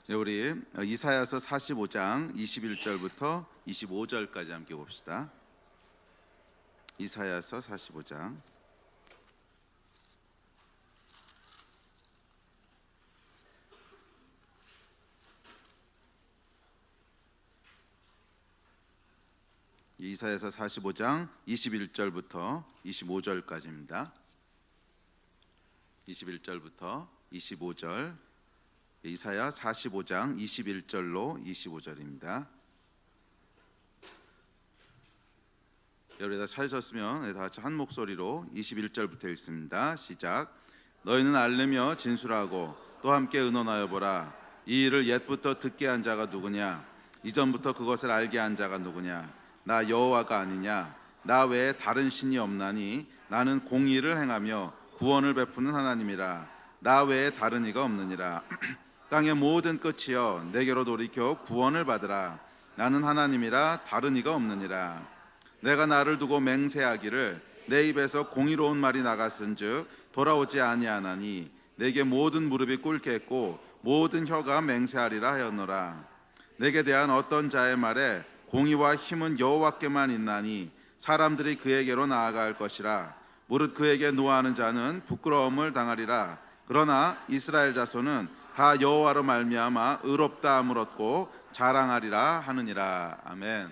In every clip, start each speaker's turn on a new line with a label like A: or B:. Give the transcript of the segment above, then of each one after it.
A: 우리 이사야서 45장 21절부터 25절까지 함께 봅시다. 이사야서 45장 이사야서 45장 21절부터 25절까지입니다. 21절부터 25절, 이사야 45장 21절로 25절입니다. 여러분 다 찾으셨으면 다 같이 한 목소리로 21절부터 읽습니다. 시작. 너희는 알려며 진술하고 또 함께 의논하여 보라. 이 일을 옛부터 듣게 한 자가 누구냐? 이전부터 그것을 알게 한 자가 누구냐? 나 여호와가 아니냐? 나 외에 다른 신이 없나니 나는 공의를 행하며 구원을 베푸는 하나님이라. 나 외에 다른 이가 없느니라. 땅의 모든 끝이여 내게로 돌이켜 구원을 받으라. 나는 하나님이라 다른 이가 없느니라. 내가 나를 두고 맹세하기를 내 입에서 공의로운 말이 나갔은즉 돌아오지 아니하나니 내게 모든 무릎이 꿇겠고 모든 혀가 맹세하리라 하였노라. 내게 대한 어떤 자의 말에 공의와 힘은 여호와께만 있나니 사람들이 그에게로 나아갈 것이라. 무릇 그에게 노하는 자는 부끄러움을 당하리라. 그러나 이스라엘 자손은 다 여호와로 말미암아 의롭다함을 얻고 자랑하리라 하느니라. 아멘.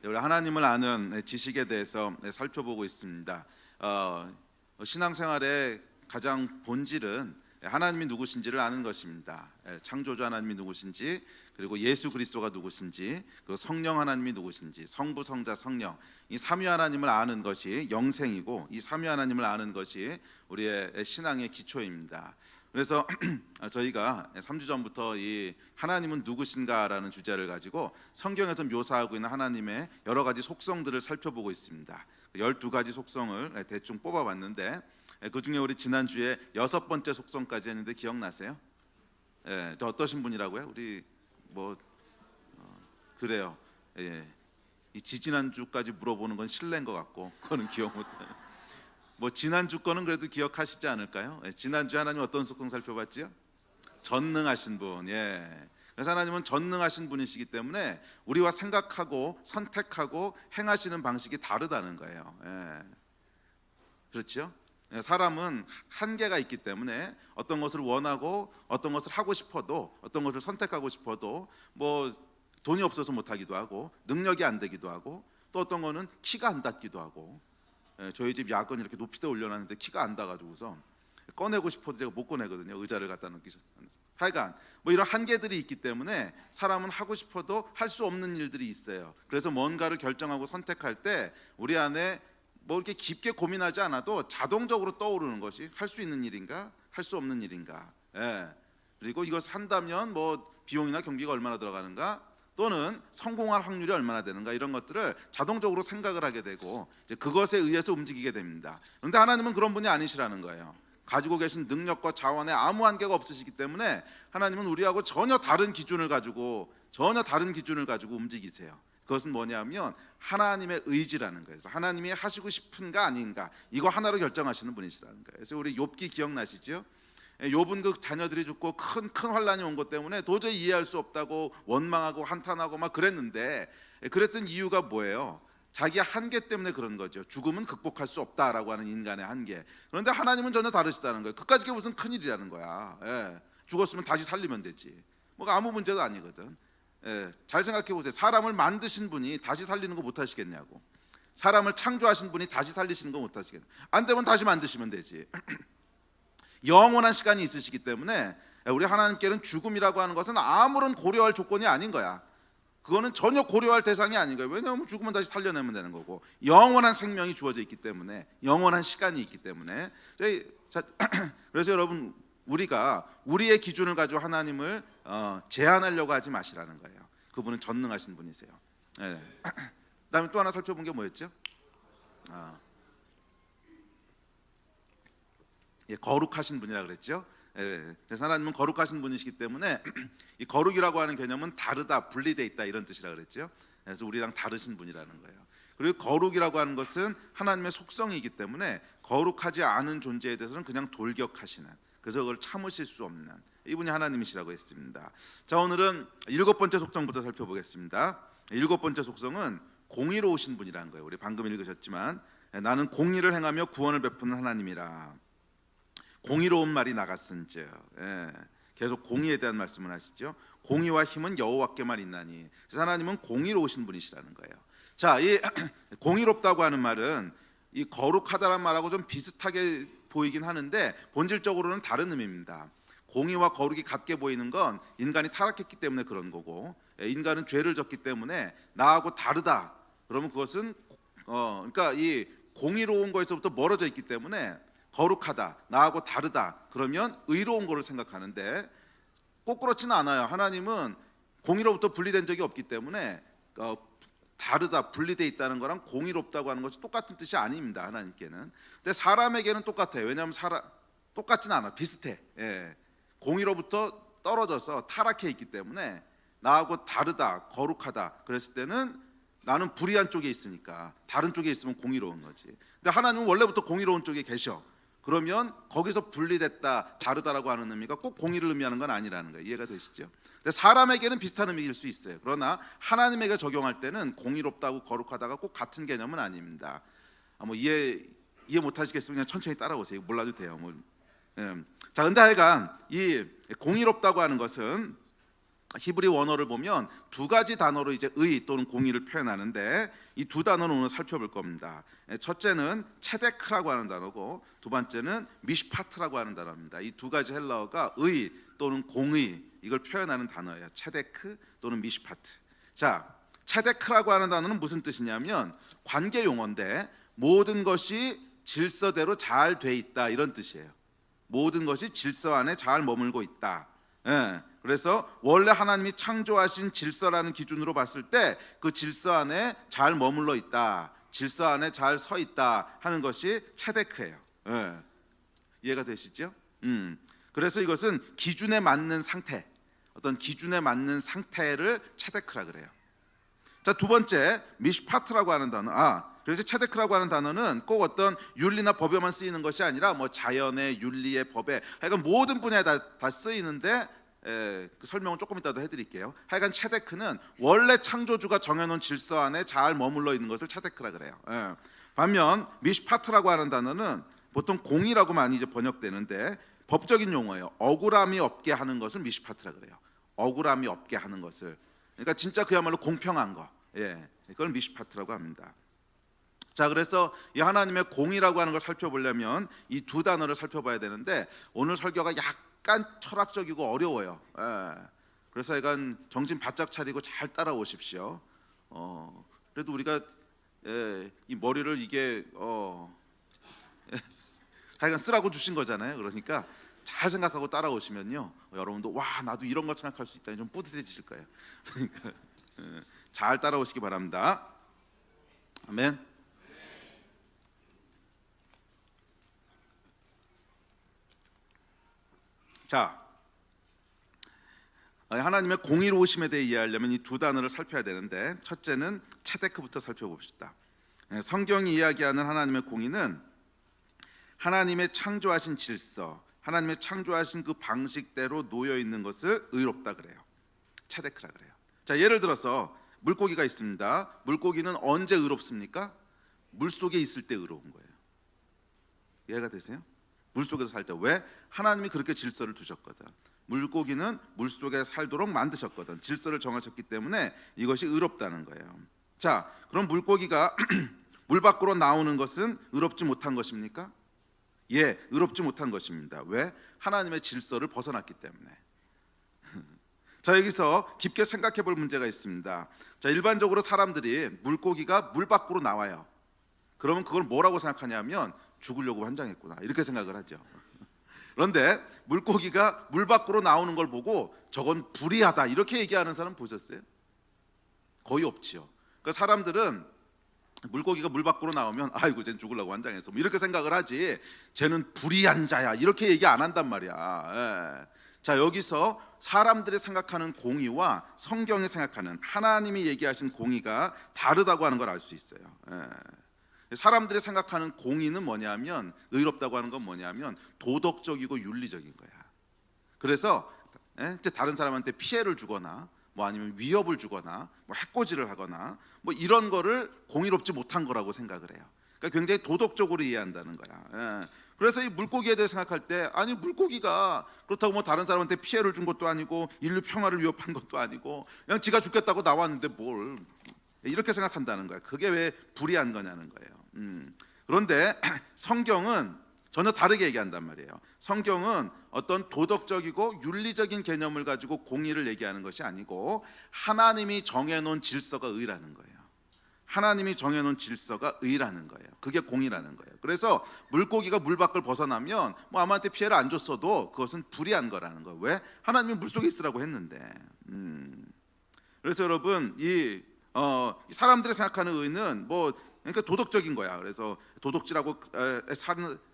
A: 우리 하나님을 아는 지식에 대해서 살펴보고 있습니다. 신앙생활의 가장 본질은 하나님이 누구신지를 아는 것입니다. 창조주 하나님이 누구신지, 그리고 예수 그리스도가 누구신지, 그리고 성령 하나님이 누구신지, 성부, 성자, 성령, 이 삼위 하나님을 아는 것이 영생이고, 이 삼위 하나님을 아는 것이 우리의 신앙의 기초입니다. 그래서 저희가 3주 전부터 이 하나님은 누구신가라는 주제를 가지고 성경에서 묘사하고 있는 하나님의 여러 가지 속성들을 살펴보고 있습니다. 12가지 속성을 대충 뽑아봤는데, 그 중에 우리 지난주에 6번째 속성까지 했는데 기억나세요? 저 어떠신 분이라고요? 우리 그래요. 이 지지난주까지 물어보는 건 실례인 것 같고, 그거는 기억 못해요. 지난주 거는 그래도 기억하시지 않을까요? 지난주에 하나님 어떤 속성 살펴봤지요? 전능하신 분. 그래서 하나님은 전능하신 분이시기 때문에 우리와 생각하고 선택하고 행하시는 방식이 다르다는 거예요. 그렇죠? 사람은 한계가 있기 때문에 어떤 것을 원하고 어떤 것을 하고 싶어도, 어떤 것을 선택하고 싶어도 돈이 없어서 못하기도 하고, 능력이 안 되기도 하고, 또 어떤 거는 키가 안 닿기도 하고. 저희 집 야건 이렇게 높이다 올려놨는데 키가 안 닿아가지고서 꺼내고 싶어도 제가 못 꺼내거든요. 의자를 갖다 놓기 전에. 하여간 이런 한계들이 있기 때문에 사람은 하고 싶어도 할 수 없는 일들이 있어요. 그래서 뭔가를 결정하고 선택할 때 우리 안에 이렇게 깊게 고민하지 않아도 자동적으로 떠오르는 것이 할 수 있는 일인가, 할 수 없는 일인가. 그리고 이것을 한다면 비용이나 경비가 얼마나 들어가는가, 또는 성공할 확률이 얼마나 되는가, 이런 것들을 자동적으로 생각을 하게 되고 이제 그것에 의해서 움직이게 됩니다. 그런데 하나님은 그런 분이 아니시라는 거예요. 가지고 계신 능력과 자원에 아무 한계가 없으시기 때문에 하나님은 우리하고 전혀 다른 기준을 가지고 움직이세요. 그것은 뭐냐면 하나님의 의지라는 거예요. 그래서 하나님이 하시고 싶은가 아닌가, 이거 하나로 결정하시는 분이시라는 거예요. 그래서 우리 욥기 기억나시죠? 욥은 그 자녀들이 죽고 큰 환란이 온 것 때문에 도저히 이해할 수 없다고 원망하고 한탄하고 막 그랬는데, 그랬던 이유가 뭐예요? 자기의 한계 때문에 그런 거죠. 죽음은 극복할 수 없다라고 하는 인간의 한계. 그런데 하나님은 전혀 다르시다는 거예요. 그까짓 게 무슨 큰일이라는 거야. 죽었으면 다시 살리면 되지. 아무 문제도 아니거든. 잘 생각해 보세요. 사람을 만드신 분이 다시 살리는 거 못 하시겠냐고. 사람을 창조하신 분이 다시 살리시는 거 못 하시겠냐고. 안 되면 다시 만드시면 되지. 영원한 시간이 있으시기 때문에 우리 하나님께는 죽음이라고 하는 것은 아무런 고려할 조건이 아닌 거야. 그거는 전혀 고려할 대상이 아닌 거예요. 왜냐하면 죽으면 다시 살려내면 되는 거고, 영원한 생명이 주어져 있기 때문에, 영원한 시간이 있기 때문에. 그래서 여러분, 우리가 우리의 기준을 가지고 하나님을 제한하려고 하지 마시라는 거예요. 그분은 전능하신 분이세요. 그다음에 또 하나 살펴본 게 뭐였죠? 거룩하신 분이라 그랬죠. 그래서 하나님은 거룩하신 분이시기 때문에 이 거룩이라고 하는 개념은 다르다, 분리되어 있다, 이런 뜻이라 그랬죠. 그래서 우리랑 다르신 분이라는 거예요. 그리고 거룩이라고 하는 것은 하나님의 속성이기 때문에 거룩하지 않은 존재에 대해서는 그냥 돌격하시는, 그래서 그걸 참으실 수 없는, 이분이 하나님이시라고 했습니다. 자, 오늘은 7번째 속성부터 살펴보겠습니다. 7번째 속성은 공의로우신 분이라는 거예요. 우리 방금 읽으셨지만 나는 공의를 행하며 구원을 베푸는 하나님이라. 공의로운 말이 나갔은즉, 계속 공의에 대한 말씀을 하시죠. 공의와 힘은 여호와께만 있나니. 그래서 하나님은 공의로우신 분이시라는 거예요. 자, 이 공의롭다고 하는 말은 이 거룩하다란 말하고 좀 비슷하게 보이긴 하는데 본질적으로는 다른 의미입니다. 공의와 거룩이 같게 보이는 건 인간이 타락했기 때문에 그런 거고, 인간은 죄를 졌기 때문에 나하고 다르다 그러면 그것은 그러니까 이 공의로운 거에서부터 멀어져 있기 때문에 거룩하다, 나하고 다르다 그러면 의로운 거를 생각하는데 꼭 그렇지는 않아요. 하나님은 공의로부터 분리된 적이 없기 때문에 다르다, 분리되어 있다는 거랑 공의롭다고 하는 것이 똑같은 뜻이 아닙니다. 하나님께는. 근데 사람에게는 똑같아요. 왜냐하면 똑같지는 않아, 비슷해. 공의로부터 떨어져서 타락해 있기 때문에 나하고 다르다, 거룩하다 그랬을 때는 나는 불의한 쪽에 있으니까 다른 쪽에 있으면 공의로운 거지. 근데 하나님은 원래부터 공의로운 쪽에 계셔. 그러면 거기서 분리됐다, 다르다라고 하는 의미가 꼭 공의를 의미하는 건 아니라는 거예요. 이해가 되시죠? 근데 사람에게는 비슷한 의미일 수 있어요. 그러나 하나님에게 적용할 때는 공의롭다고 거룩하다가 꼭 같은 개념은 아닙니다. 이해 못 하시겠으면 그냥 천천히 따라오세요. 몰라도 돼요. 자, 근데 하여간 이 공의롭다고 하는 것은 히브리 원어를 보면 두 가지 단어로 이제 의 또는 공의를 표현하는데 이 두 단어는 오늘 살펴볼 겁니다. 첫째는 체데크라고 하는 단어고 두 번째는 미슈파트라고 하는 단어입니다. 이 두 가지 헬라어가 의 또는 공의 이걸 표현하는 단어예요. 체데크 또는 미슈파트. 자, 체데크라고 하는 단어는 무슨 뜻이냐면 관계 용어인데 모든 것이 질서대로 잘 돼 있다 이런 뜻이에요. 모든 것이 질서 안에 잘 머물고 있다. 그래서 원래 하나님이 창조하신 질서라는 기준으로 봤을 때 그 질서 안에 잘 머물러 있다, 질서 안에 잘 서 있다 하는 것이 체데크예요. 이해가 되시죠? 그래서 이것은 기준에 맞는 상태, 어떤 기준에 맞는 상태를 체데크라 그래요. 자, 두 번째 미슈파트라고 하는 단어. 그래서 체데크라고 하는 단어는 꼭 어떤 윤리나 법에만 쓰이는 것이 아니라 자연의 윤리의 법에 하여간 모든 분야에 다 쓰이는데 그 설명은 조금 이따 더 해드릴게요. 하여간 체데크는 원래 창조주가 정해놓은 질서 안에 잘 머물러 있는 것을 체데크라 그래요. 반면 미슈파트라고 하는 단어는 보통 공의라고 많이 이제 번역되는데 법적인 용어예요. 억울함이 없게 하는 것을 미슈파트라 그래요. 억울함이 없게 하는 것을, 그러니까 진짜 그야말로 공평한 거, 그걸 미슈파트라고 합니다. 자, 그래서 이 하나님의 공의라고 하는 걸 살펴보려면 이 두 단어를 살펴봐야 되는데 오늘 설교가 약간 철학적이고 어려워요. 그래서 약간 정신 바짝 차리고 잘 따라오십시오. 그래도 우리가 이 머리를 이게 하여간 쓰라고 주신 거잖아요. 그러니까 잘 생각하고 따라오시면요, 여러분도 와, 나도 이런 걸 생각할 수 있다니 좀 뿌듯해지실 거예요. 그러니까 잘 따라오시기 바랍니다. 아멘. 자, 하나님의 공의로우심에 대해 이해하려면 이 두 단어를 살펴야 되는데 첫째는 체데크부터 살펴봅시다. 성경이 이야기하는 하나님의 공의는 하나님의 창조하신 질서, 하나님의 창조하신 그 방식대로 놓여 있는 것을 의롭다 그래요. 체데크라 그래요. 자, 예를 들어서 물고기가 있습니다. 물고기는 언제 의롭습니까? 물속에 있을 때 의로운 거예요. 이해가 되세요? 물속에서 살 때. 왜? 하나님이 그렇게 질서를 두셨거든. 물고기는 물속에 살도록 만드셨거든. 질서를 정하셨기 때문에 이것이 의롭다는 거예요. 자, 그럼 물고기가 물 밖으로 나오는 것은 의롭지 못한 것입니까? 예, 의롭지 못한 것입니다. 왜? 하나님의 질서를 벗어났기 때문에. 자, 여기서 깊게 생각해 볼 문제가 있습니다. 자, 일반적으로 사람들이 물고기가 물 밖으로 나와요. 그러면 그걸 뭐라고 생각하냐면 죽으려고 환장했구나 이렇게 생각을 하죠. 그런데 물고기가 물 밖으로 나오는 걸 보고 저건 불의하다 이렇게 얘기하는 사람 보셨어요? 거의 없지요. 그러니까 사람들은 물고기가 물 밖으로 나오면 아이고 쟤는 죽으려고 환장했어 이렇게 생각을 하지 쟤는 불의한 자야 이렇게 얘기 안 한단 말이야. 자, 여기서 사람들이 생각하는 공의와 성경이 생각하는 하나님이 얘기하신 공의가 다르다고 하는 걸 알 수 있어요. 사람들이 생각하는 공의는 뭐냐면, 의롭다고 하는 건 뭐냐면 도덕적이고 윤리적인 거야. 그래서 이제 다른 사람한테 피해를 주거나 뭐 아니면 위협을 주거나 뭐 해코지를 하거나 뭐 이런 거를 공의롭지 못한 거라고 생각을 해요. 그러니까 굉장히 도덕적으로 이해한다는 거야. 그래서 이 물고기에 대해 생각할 때, 아니 물고기가 그렇다고 뭐 다른 사람한테 피해를 준 것도 아니고 인류 평화를 위협한 것도 아니고 그냥 지가 죽겠다고 나왔는데 뭘, 이렇게 생각한다는 거야. 그게 왜 불의한 거냐는 거예요. 그런데 성경은 전혀 다르게 얘기한단 말이에요. 성경은 어떤 도덕적이고 윤리적인 개념을 가지고 공의를 얘기하는 것이 아니고 하나님이 정해놓은 질서가 의라는 거예요. 하나님이 정해놓은 질서가 의라는 거예요. 그게 공의라는 거예요. 그래서 물고기가 물 밖을 벗어나면 뭐 아무한테 피해를 안 줬어도 그것은 불의한 거라는 거예요. 왜? 하나님이 물속에 있으라고 했는데. 그래서 여러분, 이 사람들이 생각하는 의는 뭐 그러니까 도덕적인 거야. 그래서 도둑질하고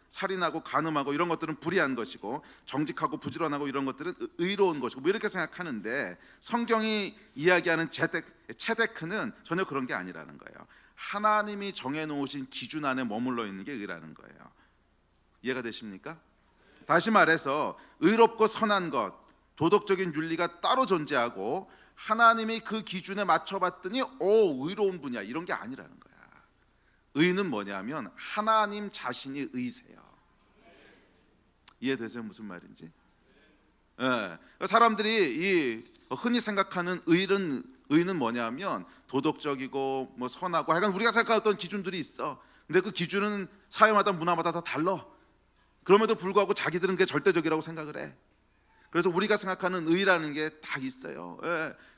A: 살인하고 간음하고 이런 것들은 불의한 것이고, 정직하고 부지런하고 이런 것들은 의로운 것이고 뭐 이렇게 생각하는데, 성경이 이야기하는 체데크는 전혀 그런 게 아니라는 거예요. 하나님이 정해놓으신 기준 안에 머물러 있는 게 의라는 거예요. 이해가 되십니까? 다시 말해서 의롭고 선한 것, 도덕적인 윤리가 따로 존재하고 하나님이 그 기준에 맞춰봤더니 의로운 분이야, 이런 게 아니라는 거야. 의는 뭐냐면 하나님 자신이 의세요. 이해되세요? 무슨 말인지? 사람들이 흔히 생각하는 의는 뭐냐면 도덕적이고 뭐 선하고 하여간 우리가 생각하는 기준들이 있어. 근데 그 기준은 사회마다 문화마다 다 달라. 그럼에도 불구하고 자기들은 그게 절대적이라고 생각을 해. 그래서 우리가 생각하는 의라는 게 다 있어요.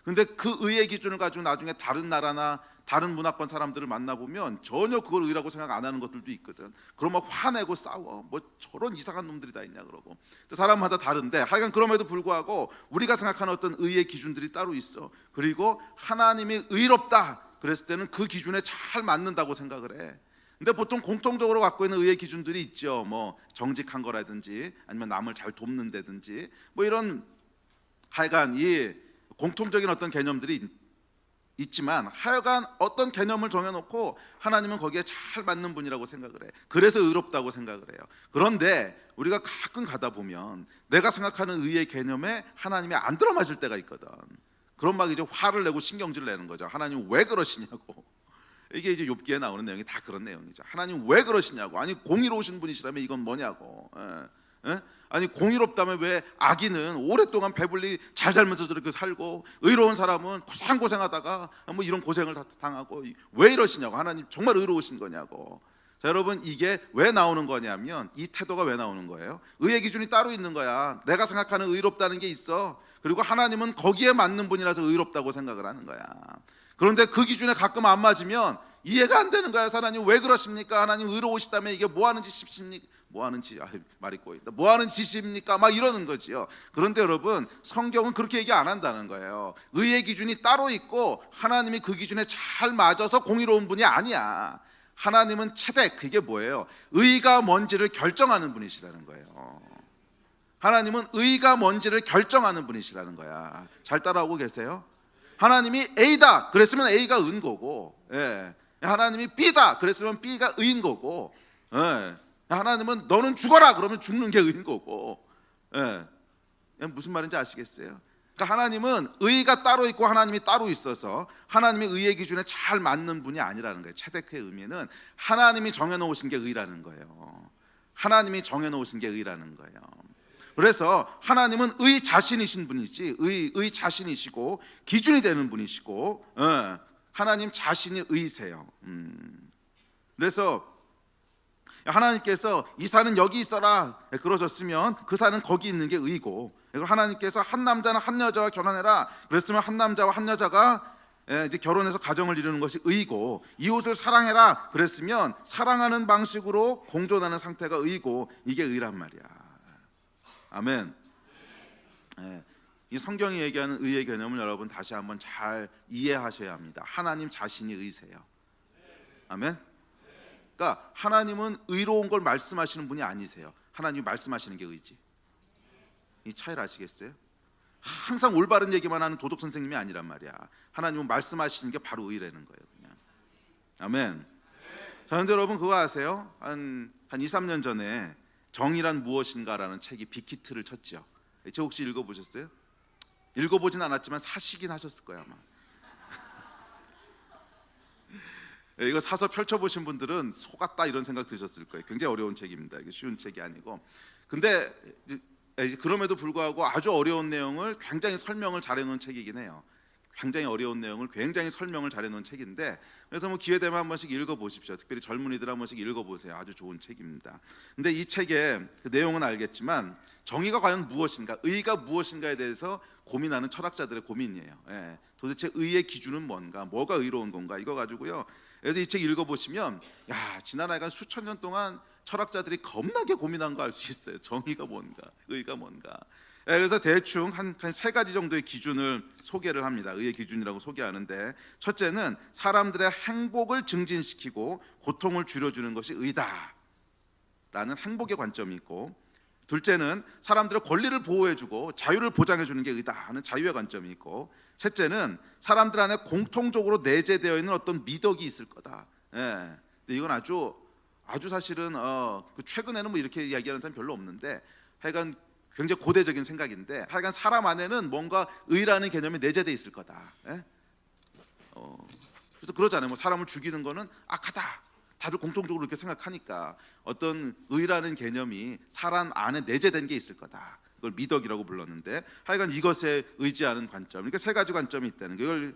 A: 근데 그 의의 기준을 가지고 나중에 다른 나라나 다른 문화권 사람들을 만나보면 전혀 그걸 의라고 생각 안 하는 것들도 있거든. 그러면 화내고 싸워. 뭐 저런 이상한 놈들이 다 있냐 그러고. 사람마다 다른데 하여간 그럼에도 불구하고 우리가 생각하는 어떤 의의 기준들이 따로 있어. 그리고 하나님이 의롭다 그랬을 때는 그 기준에 잘 맞는다고 생각을 해. 근데 보통 공통적으로 갖고 있는 의의 기준들이 있죠. 뭐 정직한 거라든지 아니면 남을 잘 돕는다든지 뭐 이런 하여간 이 공통적인 어떤 개념들이 있지만, 하여간 어떤 개념을 정해놓고 하나님은 거기에 잘 맞는 분이라고 생각을 해. 그래서 의롭다고 생각을 해요. 그런데 우리가 가끔 가다 보면 내가 생각하는 의의 개념에 하나님이 안 들어맞을 때가 있거든. 그럼 막 이제 화를 내고 신경질을 내는 거죠. 하나님 왜 그러시냐고. 이게 이제 욥기에 나오는 내용이 다 그런 내용이죠. 하나님 왜 그러시냐고. 아니 공의로우신 분이시라면 이건 뭐냐고. 아니 공의롭다면 왜 악인은 오랫동안 배불리 잘 살면서 저렇게 살고 의로운 사람은 고생하다가 뭐 이런 고생을 당하고 왜 이러시냐고. 하나님 정말 의로우신 거냐고. 자, 여러분, 이게 왜 나오는 거냐면 이 태도가 왜 나오는 거예요? 의의 기준이 따로 있는 거야. 내가 생각하는 의롭다는 게 있어. 그리고 하나님은 거기에 맞는 분이라서 의롭다고 생각을 하는 거야. 그런데 그 기준에 가끔 안 맞으면 이해가 안 되는 거야. 하나님 왜 그러십니까? 하나님 의로우시다면 이게 뭐 하는 짓입니까? 말이 꼬인다. 뭐 하는 짓입니까? 막 이러는 거지요. 그런데 여러분, 성경은 그렇게 얘기 안 한다는 거예요. 의의 기준이 따로 있고 하나님이 그 기준에 잘 맞아서 공의로운 분이 아니야. 하나님은 체덱, 그게 뭐예요? 의가 뭔지를 결정하는 분이시라는 거예요. 하나님은 의가 뭔지를 결정하는 분이시라는 거야. 잘 따라오고 계세요? 하나님이 A다 그랬으면 A가 은 거고, 하나님이 B다 그랬으면 B가 의인 거고, 하나님은 너는 죽어라 그러면 죽는 게 의인 거고. 무슨 말인지 아시겠어요? 그러니까 하나님은 의가 따로 있고 하나님이 따로 있어서 하나님의 의의 기준에 잘 맞는 분이 아니라는 거예요. 체데크의 의미는 하나님이 정해놓으신 게 의라는 거예요. 하나님이 정해놓으신 게 의라는 거예요. 그래서 하나님은 의 자신이신 분이지, 의 자신이시고 기준이 되는 분이시고, 하나님 자신이 의세요. 그래서 하나님께서 이 산은 여기 있어라 그러셨으면 그 산은 거기 있는 게 의고, 하나님께서 한 남자나 한 여자와 결혼해라 그랬으면 한 남자와 한 여자가 이제 결혼해서 가정을 이루는 것이 의고, 이웃을 사랑해라 그랬으면 사랑하는 방식으로 공존하는 상태가 의고, 이게 의란 말이야. 아멘. 이 성경이 얘기하는 의의 개념을 여러분 다시 한번 잘 이해하셔야 합니다. 하나님 자신이 의세요. 아멘. 그러니까 하나님은 의로운 걸 말씀하시는 분이 아니세요. 하나님이 말씀하시는 게 의지. 이 차이를 아시겠어요? 항상 올바른 얘기만 하는 도덕 선생님이 아니란 말이야. 하나님은 말씀하시는 게 바로 의라는 거예요. 그냥. 아멘. 자, 그런데 여러분 그거 아세요? 한 2, 3년 전에 정의란 무엇인가라는 책이 빅히트를 쳤죠. 혹시 읽어보셨어요? 읽어보진 않았지만 사시긴 하셨을 거야 아마. 이거 사서 펼쳐보신 분들은 속았다 이런 생각 드셨을 거예요. 굉장히 어려운 책입니다. 이게 쉬운 책이 아니고. 근데 그럼에도 불구하고 아주 어려운 내용을 굉장히 설명을 잘해놓은 책이긴 해요. 굉장히 어려운 내용을 굉장히 설명을 잘해놓은 책인데, 그래서 뭐 기회 되면 한 번씩 읽어보십시오. 특별히 젊은이들 한 번씩 읽어보세요. 아주 좋은 책입니다. 근데 이 책의 그 내용은 알겠지만 정의가 과연 무엇인가, 의가 무엇인가에 대해서 고민하는 철학자들의 고민이에요. 도대체 의의 기준은 뭔가, 뭐가 의로운 건가, 이거 가지고요. 그래서 이 책 읽어보시면 지난 하여간 수천 년 동안 철학자들이 겁나게 고민한 거 알 수 있어요. 정의가 뭔가, 의가 뭔가. 그래서 대충 한 세 가지 정도의 기준을 소개를 합니다. 의의 기준이라고 소개하는데, 첫째는 사람들의 행복을 증진시키고 고통을 줄여주는 것이 의다라는 행복의 관점이 있고, 둘째는 사람들의 권리를 보호해주고 자유를 보장해주는 게 의다 하는 자유의 관점이 있고, 셋째는 사람들 안에 공통적으로 내재되어 있는 어떤 미덕이 있을 거다. 근데 이건 아주 사실은 최근에는 뭐 이렇게 이야기하는 사람 별로 없는데, 하여간 굉장히 고대적인 생각인데, 하여간 사람 안에는 뭔가 의라는 개념이 내재되어 있을 거다. 그래서 그러잖아요. 뭐 사람을 죽이는 거는 악하다, 다들 공통적으로 이렇게 생각하니까 어떤 의라는 개념이 사람 안에 내재된 게 있을 거다. 그걸 미덕이라고 불렀는데, 하여간 이것에 의지하는 관점, 그러니까 세 가지 관점이 있다는 걸.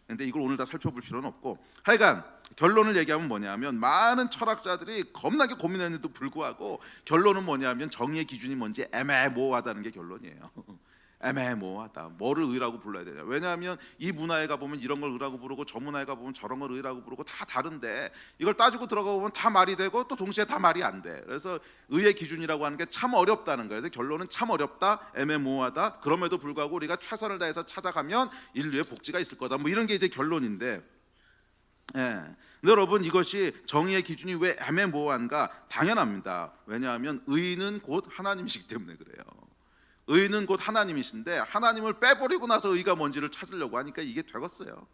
A: 근데 이걸 오늘 다 살펴볼 필요는 없고, 하여간 결론을 얘기하면 뭐냐면, 많은 철학자들이 겁나게 고민했는데도 불구하고 결론은 뭐냐면 정의의 기준이 뭔지 애매모호하다는 게 결론이에요. 애매모호하다. 뭐를 의라고 불러야 되냐. 왜냐하면 이 문화에 가보면 이런 걸 의라고 부르고, 저 문화에 가보면 저런 걸 의라고 부르고, 다 다른데 이걸 따지고 들어가 보면 다 말이 되고 또 동시에 다 말이 안 돼. 그래서 의의 기준이라고 하는 게 참 어렵다는 거예요. 그래서 결론은 참 어렵다, 애매모호하다. 그럼에도 불구하고 우리가 최선을 다해서 찾아가면 인류의 복지가 있을 거다. 뭐 이런 게 이제 결론인데, 근데 여러분, 이것이 정의의 기준이 왜 애매모호한가? 당연합니다. 왜냐하면 의는 곧 하나님이시기 때문에 그래요. 의는 곧 하나님이신데, 하나님을 빼버리고 나서 의가 뭔지를 찾으려고 하니까 이게 되겠어요.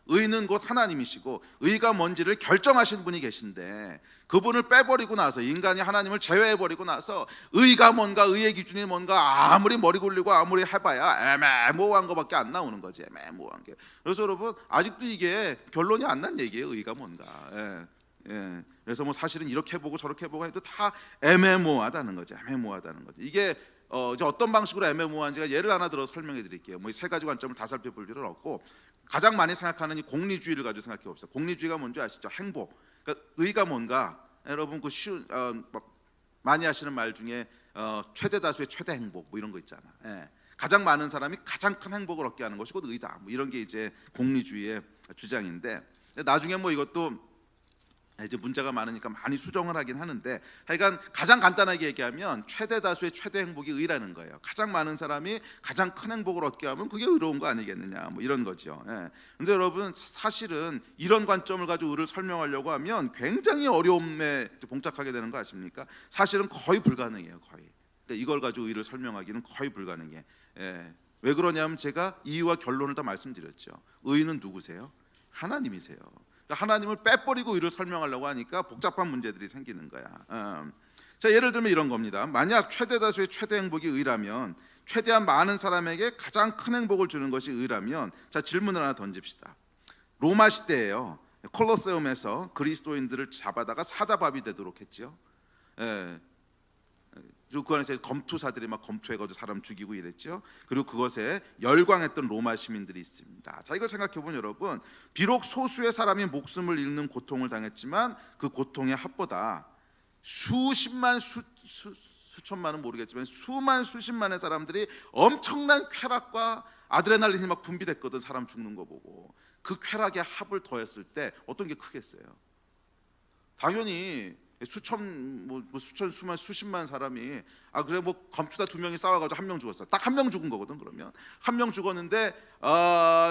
A: 의는 곧 하나님이시고 의가 뭔지를 결정하신 분이 계신데, 그분을 빼버리고 나서, 인간이 하나님을 제외해버리고 나서 의가 뭔가, 의의 기준이 뭔가 아무리 머리 굴리고 아무리 해봐야 애매모호한 것밖에 안 나오는 거지. 애매모호한 게. 그래서 여러분, 아직도 이게 결론이 안 난 얘기예요. 의가 뭔가. 그래서 뭐 사실은 이렇게 해보고 저렇게 해보고 해도 다 애매모호하다는 거지. 애매모호하다는 거지. 이게 이제 어떤 방식으로 애매모호한지가 예를 하나 들어 설명해 드릴게요. 뭐 이 세 가지 관점을 다 살펴볼 필요는 없고, 가장 많이 생각하는 이 공리주의를 가지고 생각해 봅시다. 공리주의가 뭔지 아시죠? 행복. 그러니까 의가 뭔가, 여러분 그 많이 하시는 말 중에 최대 다수의 최대 행복 뭐 이런 거 있잖아. 가장 많은 사람이 가장 큰 행복을 얻게 하는 것이 곧 의다. 뭐 이런 게 이제 공리주의의 주장인데, 나중에 뭐 이것도 이제 문제가 많으니까 많이 수정을 하긴 하는데, 하여간 가장 간단하게 얘기하면 최대 다수의 최대 행복이 의라는 거예요. 가장 많은 사람이 가장 큰 행복을 얻게 하면 그게 의로운 거 아니겠느냐, 뭐 이런 거죠. 근데 여러분, 사실은 이런 관점을 가지고 의를 설명하려고 하면 굉장히 어려움에 봉착하게 되는 거 아십니까? 사실은 거의 불가능해요. 거의. 그러니까 이걸 가지고 의를 설명하기는 거의 불가능해. 왜 그러냐면 제가 이유와 결론을 다 말씀드렸죠. 의는 누구세요? 하나님이세요. 하나님을 빼버리고 의를 설명하려고 하니까 복잡한 문제들이 생기는 거야. 자, 예를 들면 이런 겁니다. 만약 최대 다수의 최대 행복이 의라면, 최대한 많은 사람에게 가장 큰 행복을 주는 것이 의라면, 자, 질문을 하나 던집시다. 로마 시대에요, 콜로세움에서 그리스도인들을 잡아다가 사자밥이 되도록 했죠. 그리고 그 안에서 검투사들이 막 검투해가지고 사람 죽이고 이랬죠. 그리고 그것에 열광했던 로마 시민들이 있습니다. 자, 이걸 생각해보면 여러분, 비록 소수의 사람이 목숨을 잃는 고통을 당했지만 그 고통의 합보다 수십만, 수천만은 모르겠지만 수만 수십만의 사람들이 엄청난 쾌락과 아드레날린이 막 분비됐거든. 사람 죽는 거 보고. 그 쾌락의 합을 더했을 때 어떤 게 크겠어요? 당연히 수천, 수천, 수만, 수십만 사람이, 그래 뭐 검투다 두 명이 싸워가지고 한 명 죽었어. 딱 한 명 죽은 거거든. 그러면 한 명 죽었는데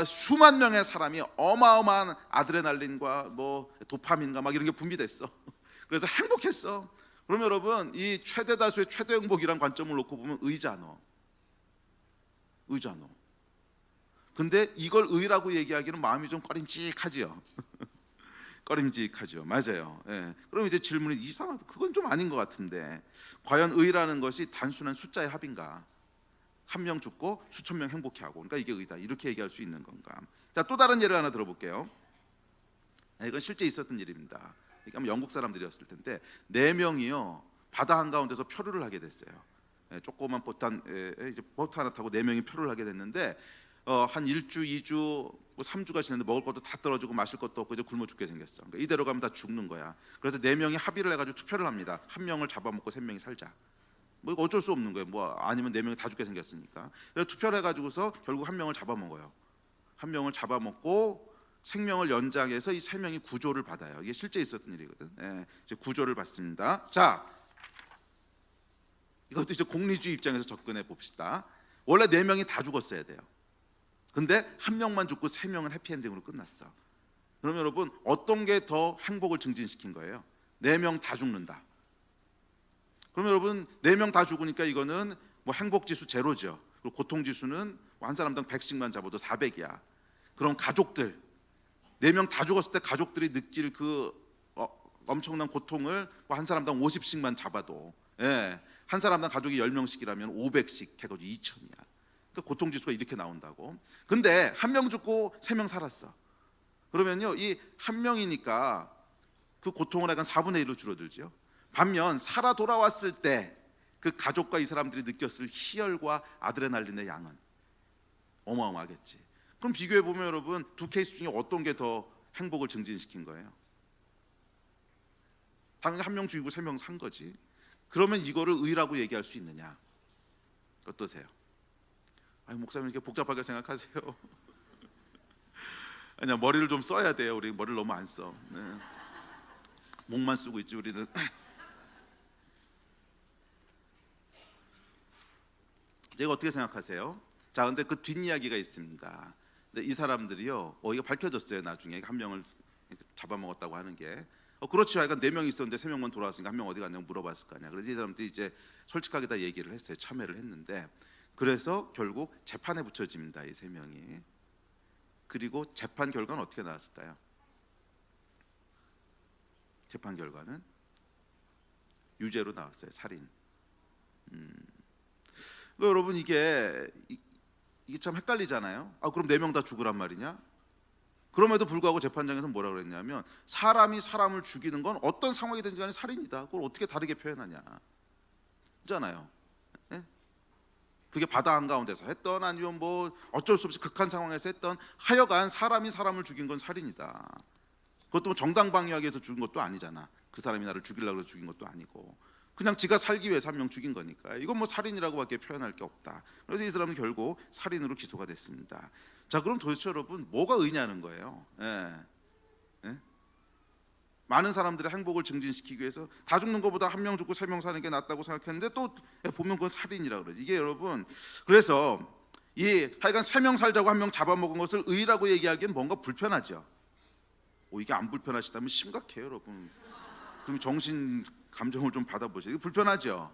A: 수만 명의 사람이 어마어마한 아드레날린과 뭐 도파민과 막 이런 게 분비됐어. 그래서 행복했어. 그러면 여러분, 이 최대 다수의 최대 행복이란 관점을 놓고 보면 의잖아. 근데 이걸 의라고 얘기하기는 마음이 좀 꺼림칙하지요. 꺼림직하죠. 맞아요. 그럼 이제 질문이 이상하다. 그건 좀 아닌 것 같은데, 과연 의라는 것이 단순한 숫자의 합인가? 한 명 죽고 수천 명 행복해 하고, 그러니까 이게 의다, 이렇게 얘기할 수 있는 건가? 자, 또 다른 예를 하나 들어볼게요. 이건 실제 있었던 일입니다. 이게 아마 영국 사람들이었을 텐데, 4명이요 바다 한가운데서 표류를 하게 됐어요. 조그만 보트 하나 타고 4명이 표류를 하게 됐는데, 한 1주, 2주, 뭐 3주가 지났는데 먹을 것도 다 떨어지고 마실 것도 없고 이제 굶어 죽게 생겼어. 그러니까 이대로 가면 다 죽는 거야. 그래서 4명이 합의를 해가지고 투표를 합니다. 한 명을 잡아먹고 3명이 살자. 뭐 이거 어쩔 수 없는 거예요. 뭐 아니면 4명이 다 죽게 생겼으니까. 그래서 투표를 해가지고서 결국 한 명을 잡아먹어요. 한 명을 잡아먹고 생명을 연장해서 이 3명이 구조를 받아요. 이게 실제 있었던 일이거든. 이제 구조를 받습니다. 자, 이것도 이제 공리주의 입장에서 접근해 봅시다. 원래 4명이 다 죽었어야 돼요. 근데 한 명만 죽고 3명은 해피엔딩으로 끝났어. 그러면 여러분 어떤 게 더 행복을 증진시킨 거예요? 4명 다 죽는다. 그러면 여러분 4명 다 죽으니까 이거는 뭐 행복지수 제로죠. 그리고 고통지수는 한 사람당 100씩만 잡아도 400이야. 그럼 가족들 4명 다 죽었을 때 가족들이 느낄 그 엄청난 고통을 뭐 한 사람당 50씩만 잡아도, 한 사람당 가족이 10명씩이라면 500씩 해가지고 2000이야. 그러니까 고통지수가 이렇게 나온다고. 근데 한 명 죽고 3명 살았어. 그러면요 이 한 명이니까 그 고통을 약간 4분의 1로 줄어들죠. 반면 살아 돌아왔을 때 그 가족과 이 사람들이 느꼈을 희열과 아드레날린의 양은 어마어마하겠지. 그럼 비교해 보면 여러분 두 케이스 중에 어떤 게 더 행복을 증진시킨 거예요? 당연히 한 명 죽이고 3명 산 거지. 그러면 이거를 의라고 얘기할 수 있느냐? 어떠세요? 아니, 목사님 이렇게 복잡하게 생각하세요? 아니야, 머리를 좀 써야 돼요. 우리 머리를 너무 안 써. 목만 쓰고 있지 우리는. 제가 어떻게 생각하세요? 자, 근데 그 뒷이야기가 있습니다. 근데 이 사람들이요, 이거 밝혀졌어요. 나중에 한 명을 잡아먹었다고 하는 게. 그렇죠. 약간 4명이 있었는데 3명만 돌아왔으니까 한 명 어디 갔냐고 물어봤을 거 아니야. 그래서 이 사람들이 이제 솔직하게 다 얘기를 했어요. 참여를 했는데, 그래서 결국 재판에 붙여집니다. 이 3명이. 그리고 재판 결과는 어떻게 나왔을까요? 재판 결과는 유죄로 나왔어요. 살인. 여러분 이게 참 헷갈리잖아요. 그럼 4명 다 죽으란 말이냐? 그럼에도 불구하고 재판장에서 뭐라고 그랬냐면, 사람이 사람을 죽이는 건 어떤 상황이든지 간에 살인이다. 그걸 어떻게 다르게 표현하냐 잖아요. 그게 바다 한가운데서 했던 아니면 뭐 어쩔 수 없이 극한 상황에서 했던, 하여간 사람이 사람을 죽인 건 살인이다. 그것도 뭐 정당방위하기 위해서 죽인 것도 아니잖아. 그 사람이 나를 죽이려고 해서 죽인 것도 아니고 그냥 지가 살기 위해서 한 명 죽인 거니까 이건 뭐 살인이라고밖에 표현할 게 없다. 그래서 이 사람은 결국 살인으로 기소가 됐습니다. 자, 그럼 도대체 여러분 뭐가 의냐는 거예요. 많은 사람들의 행복을 증진시키기 위해서 다 죽는 것보다 한 명 죽고 3명 사는 게 낫다고 생각했는데 또 보면 그건 살인이라 그러지. 이게 여러분, 그래서 하여간 3명 살자고 한 명 잡아먹은 것을 의라고 얘기하기엔 뭔가 불편하죠. 이게 안 불편하시다면 심각해요, 여러분. 그럼 정신 감정을 좀 받아보세요. 이거 불편하죠.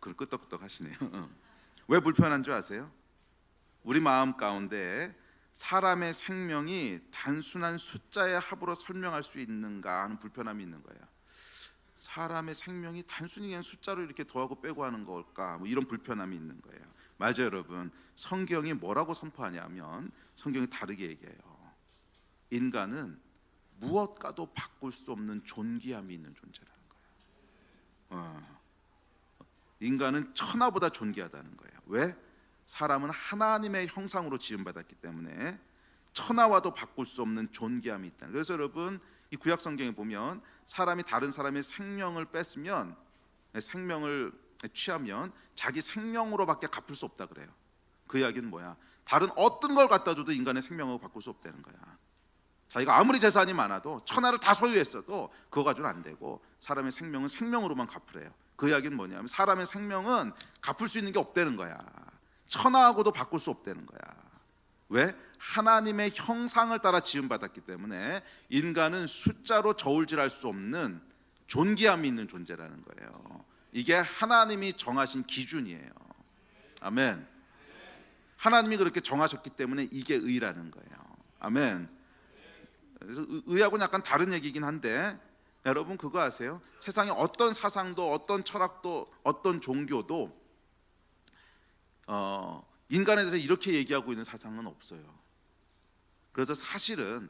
A: 그걸 끄떡끄떡 하시네요. 왜 불편한 줄 아세요? 우리 마음 가운데 사람의 생명이 단순한 숫자의 합으로 설명할 수 있는가 하는 불편함이 있는 거예요. 사람의 생명이 단순히 그냥 숫자로 이렇게 더하고 빼고 하는 걸까? 뭐 이런 불편함이 있는 거예요. 맞아요, 여러분. 성경이 뭐라고 선포하냐면 성경이 다르게 얘기해요. 인간은 무엇과도 바꿀 수 없는 존귀함이 있는 존재라는 거예요. 인간은 천하보다 존귀하다는 거예요. 왜? 사람은 하나님의 형상으로 지음받았기 때문에 천하와도 바꿀 수 없는 존귀함이 있다. 그래서 여러분 이 구약 성경에 보면 사람이 다른 사람의 생명을 뺐으면, 생명을 취하면 자기 생명으로밖에 갚을 수 없다 그래요. 그 이야기는 뭐야? 다른 어떤 걸 갖다 줘도 인간의 생명하고 바꿀 수 없다는 거야. 자기가 아무리 재산이 많아도 천하를 다 소유했어도 그거 가지고는 안 되고 사람의 생명은 생명으로만 갚으래요. 그 이야기는 뭐냐면 사람의 생명은 갚을 수 있는 게 없다는 거야. 천하하고도 바꿀 수 없다는 거야. 왜? 하나님의 형상을 따라 지음받았기 때문에 인간은 숫자로 저울질할 수 없는 존귀함이 있는 존재라는 거예요. 이게 하나님이 정하신 기준이에요. 아멘. 하나님이 그렇게 정하셨기 때문에 이게 의라는 거예요. 아멘. 그래서 의하고는 약간 다른 얘기긴 한데, 여러분 그거 아세요? 세상에 어떤 사상도 어떤 철학도 어떤 종교도 인간에 대해서 이렇게 얘기하고 있는 사상은 없어요. 그래서 사실은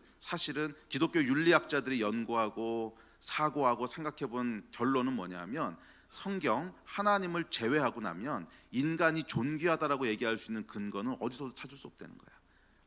A: 기독교 윤리학자들이 연구하고 사고하고 생각해본 결론은 뭐냐면, 성경 하나님을 제외하고 나면 인간이 존귀하다라고 얘기할 수 있는 근거는 어디서도 찾을 수 없다는 거야.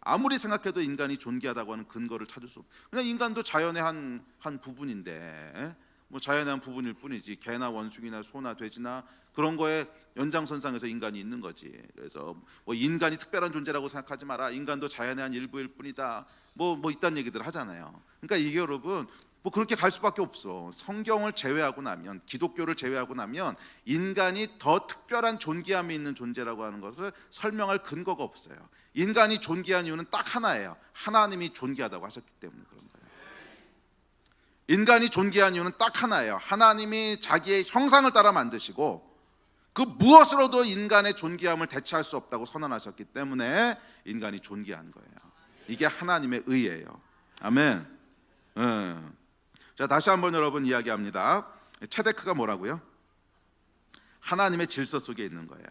A: 아무리 생각해도 인간이 존귀하다고 하는 근거를 찾을 수 없. 그냥 인간도 자연의 한 부분인데, 뭐 자연의 한 부분일 뿐이지, 개나 원숭이나 소나 돼지나 그런 거에 연장선상에서 인간이 있는 거지. 그래서 뭐 인간이 특별한 존재라고 생각하지 마라, 인간도 자연의 한 일부일 뿐이다, 뭐 이딴 얘기들 하잖아요. 그러니까 이게 여러분 뭐 그렇게 갈 수밖에 없어. 성경을 제외하고 나면, 기독교를 제외하고 나면 인간이 더 특별한 존귀함이 있는 존재라고 하는 것을 설명할 근거가 없어요. 인간이 존귀한 이유는 딱 하나예요. 하나님이 존귀하다고 하셨기 때문에 그런 거예요. 인간이 존귀한 이유는 딱 하나예요. 하나님이 자기의 형상을 따라 만드시고 그 무엇으로도 인간의 존귀함을 대체할 수 없다고 선언하셨기 때문에 인간이 존귀한 거예요. 이게 하나님의 의예요. 아멘. 자, 다시 한번 여러분 이야기합니다. 체데크가 뭐라고요? 하나님의 질서 속에 있는 거예요.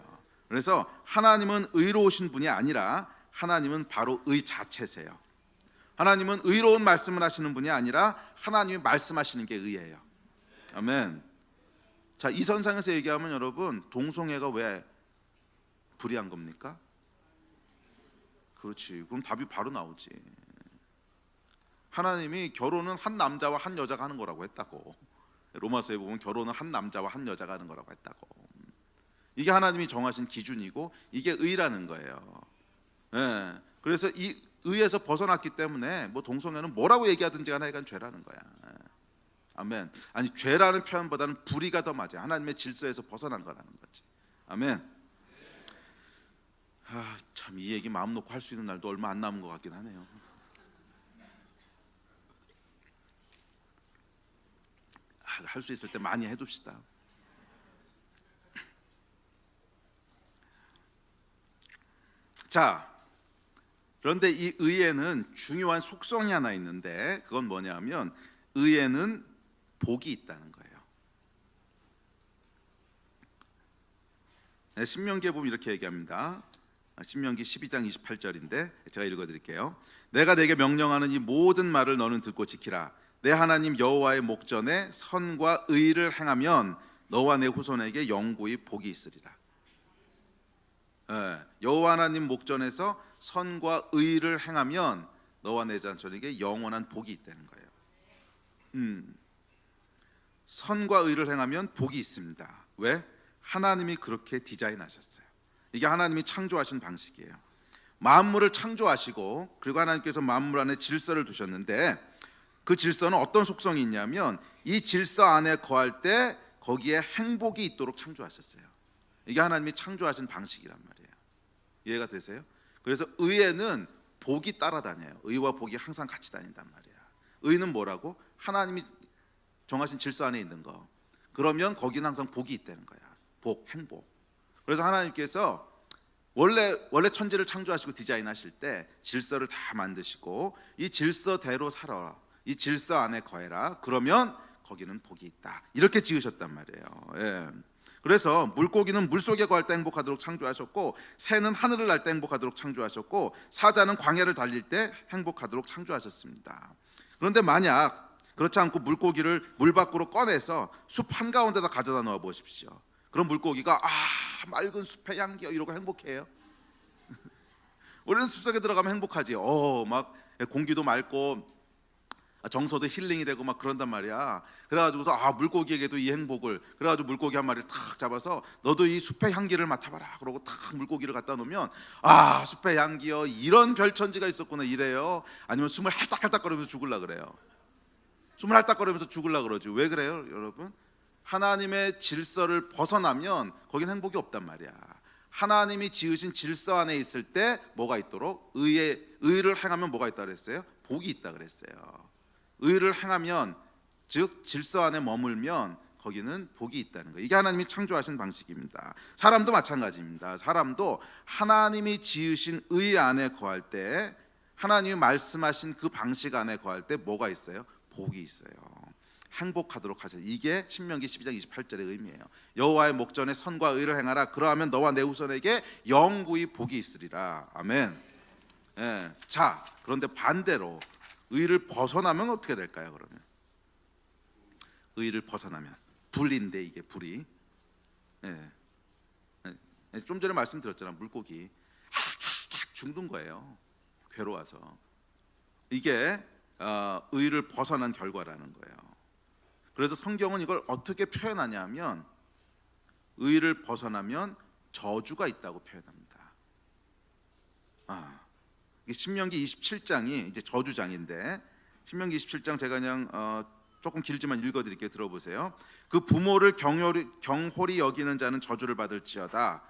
A: 그래서 하나님은 의로우신 분이 아니라 하나님은 바로 의 자체세요. 하나님은 의로운 말씀을 하시는 분이 아니라 하나님이 말씀하시는 게 의예요. 아멘. 자, 이 선상에서 얘기하면 여러분, 동성애가 왜 불의한 겁니까? 그렇지. 그럼 답이 바로 나오지. 하나님이 결혼은 한 남자와 한 여자가 하는 거라고 했다고. 로마서에 보면 결혼은 한 남자와 한 여자가 하는 거라고 했다고. 이게 하나님이 정하신 기준이고 이게 의라는 거예요. 예. 그래서 이 의에서 벗어났기 때문에 뭐 동성애는 뭐라고 얘기하든지 간에 이건 죄라는 거야. 아멘. 아니, 죄라는 표현보다는 불의가 더 맞아요. 하나님의 질서에서 벗어난 거라는 거지. 아멘. 참, 이 얘기 마음 놓고 할 수 있는 날도 얼마 안 남은 것 같긴 하네요. 할 수 있을 때 많이 해둡시다. 자, 그런데 이 의에는 중요한 속성이 하나 있는데, 그건 뭐냐면 의에는 복이 있다는 거예요. 신명기에 보면 이렇게 얘기합니다. 신명기 12장 28절인데 제가 읽어드릴게요. 내가 내게 명령하는 이 모든 말을 너는 듣고 지키라. 내 하나님 여호와의 목전에 선과 의를 행하면 너와 내 후손에게 영구히 복이 있으리라. 여호와 하나님 목전에서 선과 의를 행하면 너와 내 자손에게 영원한 복이 있다는 거예요. 선과 의를 행하면 복이 있습니다. 왜? 하나님이 그렇게 디자인하셨어요. 이게 하나님이 창조하신 방식이에요. 만물을 창조하시고 그리고 하나님께서 만물 안에 질서를 두셨는데, 그 질서는 어떤 속성이 있냐면 이 질서 안에 거할 때 거기에 행복이 있도록 창조하셨어요. 이게 하나님이 창조하신 방식이란 말이에요. 이해가 되세요? 그래서 의에는 복이 따라다녀요. 의와 복이 항상 같이 다닌단 말이야. 의는 뭐라고? 하나님이 정하신 질서 안에 있는 거. 그러면 거기는 항상 복이 있다는 거야. 복, 행복. 그래서 하나님께서 원래 천지를 창조하시고 디자인하실 때 질서를 다 만드시고 이 질서대로 살아라, 이 질서 안에 거해라, 그러면 거기는 복이 있다, 이렇게 지으셨단 말이에요. 예. 그래서 물고기는 물속에 거할 때 행복하도록 창조하셨고, 새는 하늘을 날 때 행복하도록 창조하셨고, 사자는 광야를 달릴 때 행복하도록 창조하셨습니다. 그런데 만약 그렇지 않고 물고기를 물 밖으로 꺼내서 숲 한가운데다 가져다 놓아 보십시오. 그럼 물고기가 맑은 숲의 향기여 이러고 행복해요? 우리는 숲속에 들어가면 행복하지. 막 공기도 맑고 정서도 힐링이 되고 막 그런단 말이야. 그래가지고서 물고기에게도 이 행복을, 그래가지고 물고기 한 마리를 탁 잡아서 너도 이 숲의 향기를 맡아봐라 그러고 탁 물고기를 갖다 놓으면 숲의 향기여, 이런 별천지가 있었구나 이래요? 아니면 숨을 할딱할딱거리면서 죽을라 그래요? 숨을 할딱거리면서 죽을라 그러지. 왜 그래요 여러분? 하나님의 질서를 벗어나면 거긴 행복이 없단 말이야. 하나님이 지으신 질서 안에 있을 때 뭐가 있도록? 의를 행하면 뭐가 있다 그랬어요? 복이 있다 그랬어요. 의를 행하면, 즉 질서 안에 머물면 거기는 복이 있다는 거예요. 이게 하나님이 창조하신 방식입니다. 사람도 마찬가지입니다. 사람도 하나님이 지으신 의 안에 거할 때, 하나님이 말씀하신 그 방식 안에 거할 때 뭐가 있어요? 복이 있어요. 행복하도록 하소서. 이게 신명기 12장 28절의 의미예요. 여호와의 목전에 선과 의를 행하라. 그러하면 너와 내 후손에게 영구히 복이 있으리라. 아멘. 예. 자, 그런데 반대로 의를 벗어나면 어떻게 될까요? 그러면 의를 벗어나면 불인데, 이게 불이, 예. 좀 전에 말씀드렸잖아. 물고기 죽는 거예요. 괴로워서. 이게 의를 벗어난 결과라는 거예요. 그래서 성경은 이걸 어떻게 표현하냐면 의를 벗어나면 저주가 있다고 표현합니다. 이게 신명기 27장이 이제 저주장인데, 신명기 27장 제가 그냥 조금 길지만 읽어드릴게요. 들어보세요. 그 부모를 경홀히 여기는 자는 저주를 받을지어다.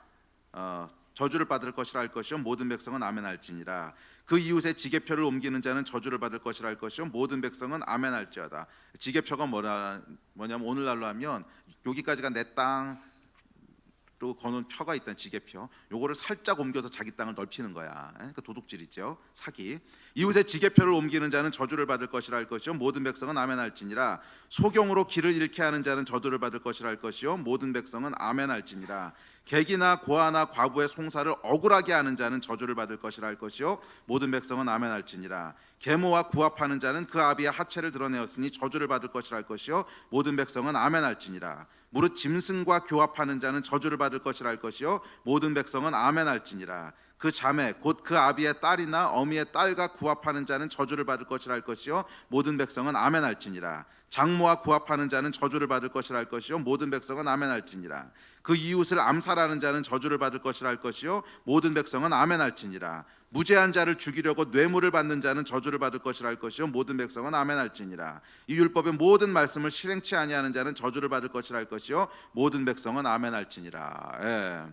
A: 저주를 받을 것이라 할 것이요 모든 백성은 아멘 할지니라. 그 이웃의 지게표를 옮기는 자는 저주를 받을 것이라 할 것이요 모든 백성은 아멘 할지어다. 지게표가 뭐냐면 오늘날로 하면 여기까지가 내 땅, 또 거는 표가 있다는 지게표, 요거를 살짝 옮겨서 자기 땅을 넓히는 거야. 그 도둑질이죠, 사기. 이웃의 지게표를 옮기는 자는 저주를 받을 것이라 할 것이요 모든 백성은 아멘 할지니라. 소경으로 길을 잃게 하는 자는 저주를 받을 것이라 할 것이요 모든 백성은 아멘 할지니라. 객이나 고아나 과부의 송사를 억울하게 하는 자는 저주를 받을 것이라 할 것이요 모든 백성은 아멘 할지니라. 계모와 구합하는 자는 그 아비의 하체를 드러내었으니 저주를 받을 것이라 할 것이요 모든 백성은 아멘 할지니라. 무릇 짐승과 교합하는 자는 저주를 받을 것이라 할 것이요 모든 백성은 아멘 할지니라. 그 자매 곧 그 아비의 딸이나 어미의 딸과 구합하는 자는 저주를 받을 것이라 할 것이요 모든 백성은 아멘 할지니라. 장모와 구합하는 자는 저주를 받을 것이라 할 것이요 모든 백성은 아멘 할지니라. 그 이웃을 암살하는 자는 저주를 받을 것이라 할 것이요 모든 백성은 아멘 할지니라. 무죄한 자를 죽이려고 뇌물을 받는 자는 저주를 받을 것이라 할 것이요 모든 백성은 아멘 할지니라. 이 율법의 모든 말씀을 실행치 아니하는 자는 저주를 받을 것이라 할 것이요 모든 백성은 아멘 할지니라.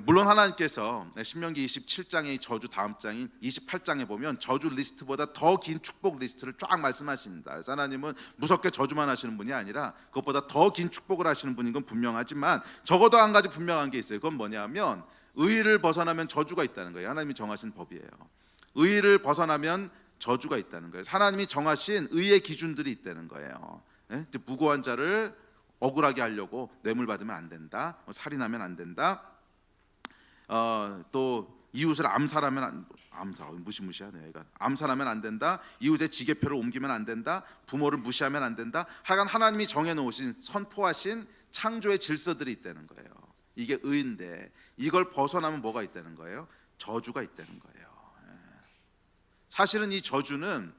A: 물론 하나님께서 신명기 27장의 저주 다음 장인 28장에 보면 저주 리스트보다 더 긴 축복 리스트를 쫙 말씀하십니다. 그래서 하나님은 무섭게 저주만 하시는 분이 아니라 그것보다 더 긴 축복을 하시는 분인 건 분명하지만 적어도 한 가지 분명한 게 있어요. 그건 뭐냐면 의를 벗어나면 저주가 있다는 거예요. 하나님이 정하신 법이에요. 의를 벗어나면 저주가 있다는 거예요. 하나님이 정하신 의의 기준들이 있다는 거예요. 무고한 자를 억울하게 하려고 뇌물 받으면 안 된다, 살인하면 안 된다, 또 이웃을 암살하면 무시무시하네요. 암살하면 안 된다, 이웃의 지게표를 옮기면 안 된다, 부모를 무시하면 안 된다. 하여간 하나님이 정해놓으신 선포하신 창조의 질서들이 있다는 거예요. 이게 의인데 이걸 벗어나면 뭐가 있다는 거예요? 저주가 있다는 거예요. 사실은 이 저주는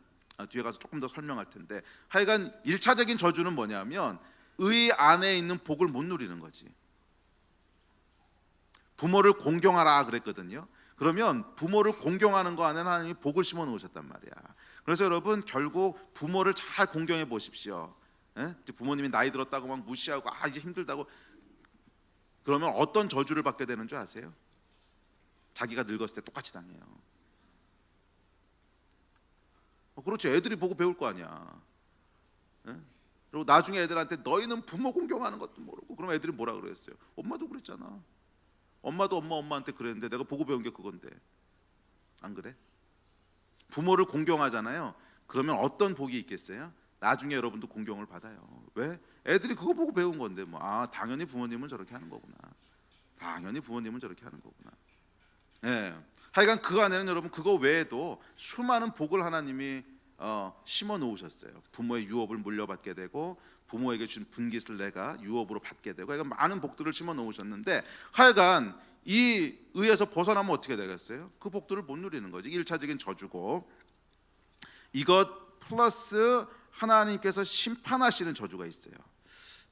A: 뒤에 가서 조금 더 설명할 텐데, 하여간 1차적인 저주는 뭐냐면 의 안에 있는 복을 못 누리는 거지. 부모를 공경하라 그랬거든요. 그러면 부모를 공경하는 거 안에는 하나님이 복을 심어 놓으셨단 말이야. 그래서 여러분 결국 부모를 잘 공경해 보십시오. 부모님이 나이 들었다고 막 무시하고 이제 힘들다고 그러면 어떤 저주를 받게 되는 줄 아세요? 자기가 늙었을 때 똑같이 당해요. 그렇죠. 애들이 보고 배울 거 아니야. 그리고 나중에 애들한테 너희는 부모 공경하는 것도 모르고, 그럼 애들이 뭐라 그랬어요? 엄마도 그랬잖아. 엄마도 엄마한테 그랬는데 내가 보고 배운 게 그건데. 안 그래? 부모를 공경하잖아요. 그러면 어떤 복이 있겠어요? 나중에 여러분도 공경을 받아요. 왜? 애들이 그거 보고 배운 건데 당연히 부모님은 저렇게 하는 거구나. 당연히 부모님은 저렇게 하는 거구나. 하여간 그 안에는 여러분 그거 외에도 수많은 복을 하나님이 심어 놓으셨어요. 부모의 유업을 물려받게 되고, 부모에게 준 분깃을 내가 유업으로 받게 되고, 그러니까 많은 복들을 심어 놓으셨는데, 하여간 이 의에서 벗어나면 어떻게 되겠어요? 그 복들을 못 누리는 거지. 1차적인 저주고, 이것 플러스 하나님께서 심판하시는 저주가 있어요.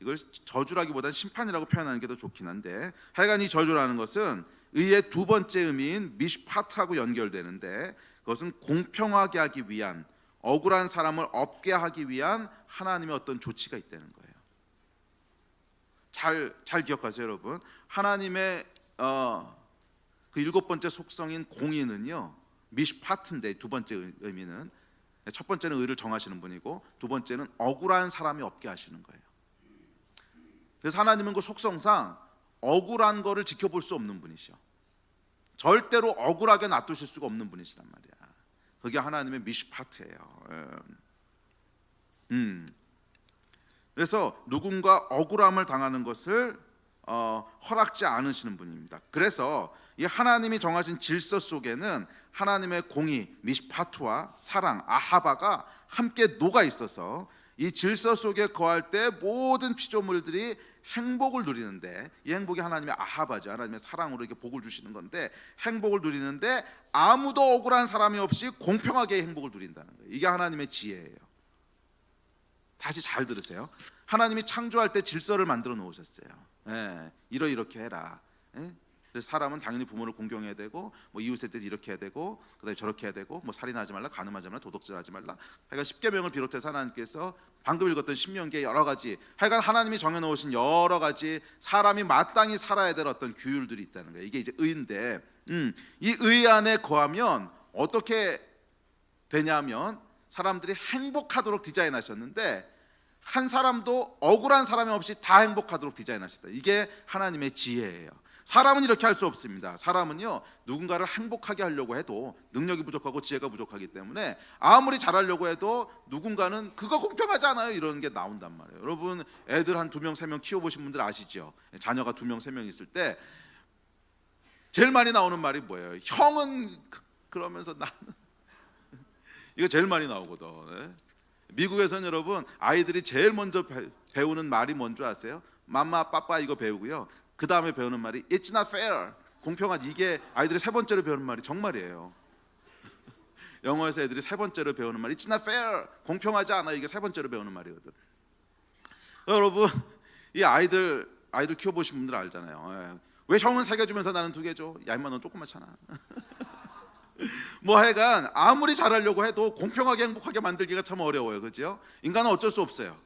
A: 이걸 저주라기보다는 심판이라고 표현하는 게 더 좋긴 한데, 하여간 이 저주라는 것은 의의 두 번째 의미인 미슈파트하고 연결되는데, 그것은 공평하게 하기 위한, 억울한 사람을 없게 하기 위한 하나님의 어떤 조치가 있다는 거예요. 잘 기억하세요, 여러분. 하나님의 그 일곱 번째 속성인 공의는요, 미슈파트인데, 두 번째 의미는, 첫 번째는 의를 정하시는 분이고, 두 번째는 억울한 사람이 없게 하시는 거예요. 그래서 하나님은 그 속성상 억울한 거를 지켜볼 수 없는 분이셔. 절대로 억울하게 놔두실 수가 없는 분이시란 말이야. 그게 하나님의 미슈파트예요. 그래서 누군가 억울함을 당하는 것을 허락지 않으시는 분입니다. 그래서 이 하나님이 정하신 질서 속에는 하나님의 공의, 미시파트와 사랑, 아하바가 함께 녹아 있어서 이 질서 속에 거할 때 모든 피조물들이 행복을 누리는데, 이 행복이 하나님의 아하바죠. 하나님의 사랑으로 이렇게 복을 주시는 건데, 행복을 누리는데 아무도 억울한 사람이 없이 공평하게 행복을 누린다는 거예요. 이게 하나님의 지혜예요. 다시 잘 들으세요. 하나님이 창조할 때 질서를 만들어 놓으셨어요. 이렇게 해라. 그래서 사람은 당연히 부모를 공경해야 되고, 뭐 이웃에 대해서 이렇게 해야 되고, 그다음에 저렇게 해야 되고, 뭐 살인하지 말라, 간음하지 말라, 도둑질하지 말라. 하여간 십계명을 비롯해서 하나님께서 방금 읽었던 신명기의 여러 가지, 하여간 하나님이 정해놓으신 여러 가지 사람이 마땅히 살아야 될 어떤 규율들이 있다는 거예요. 이게 이제 의인데, 이 의 안에 거하면 어떻게 되냐면 사람들이 행복하도록 디자인하셨는데, 한 사람도 억울한 사람이 없이 다 행복하도록 디자인하셨다. 이게 하나님의 지혜예요. 사람은 이렇게 할 수 없습니다. 사람은요, 누군가를 행복하게 하려고 해도 능력이 부족하고 지혜가 부족하기 때문에 아무리 잘하려고 해도 누군가는 그거 공평하지 않아요, 이런 게 나온단 말이에요. 여러분, 애들 한 2명, 3명 키워보신 분들 아시죠? 자녀가 2명, 3명 있을 때 제일 많이 나오는 말이 뭐예요? 형은 그러면서 나는 이거 제일 많이 나오거든. 미국에서는 여러분, 아이들이 제일 먼저 배우는 말이 뭔지 아세요? 맘마, 빠빠 이거 배우고요, 그 다음에 배우는 말이 It's not fair, 공평하지. 이게 아이들이 세 번째로 배우는 말이 정말이에요. 영어에서 애들이 세 번째로 배우는 말이 It's not fair, 공평하지 않아. 이게 세 번째로 배우는 말이거든. 여러분, 이 아이들 키워보신 분들 알잖아요. 왜 형은 3개 주면서 나는 2개 줘? 야 임마, 넌 조금만잖아. 뭐 하여간 아무리 잘하려고 해도 공평하게 행복하게 만들기가 참 어려워요. 그렇죠? 인간은 어쩔 수 없어요.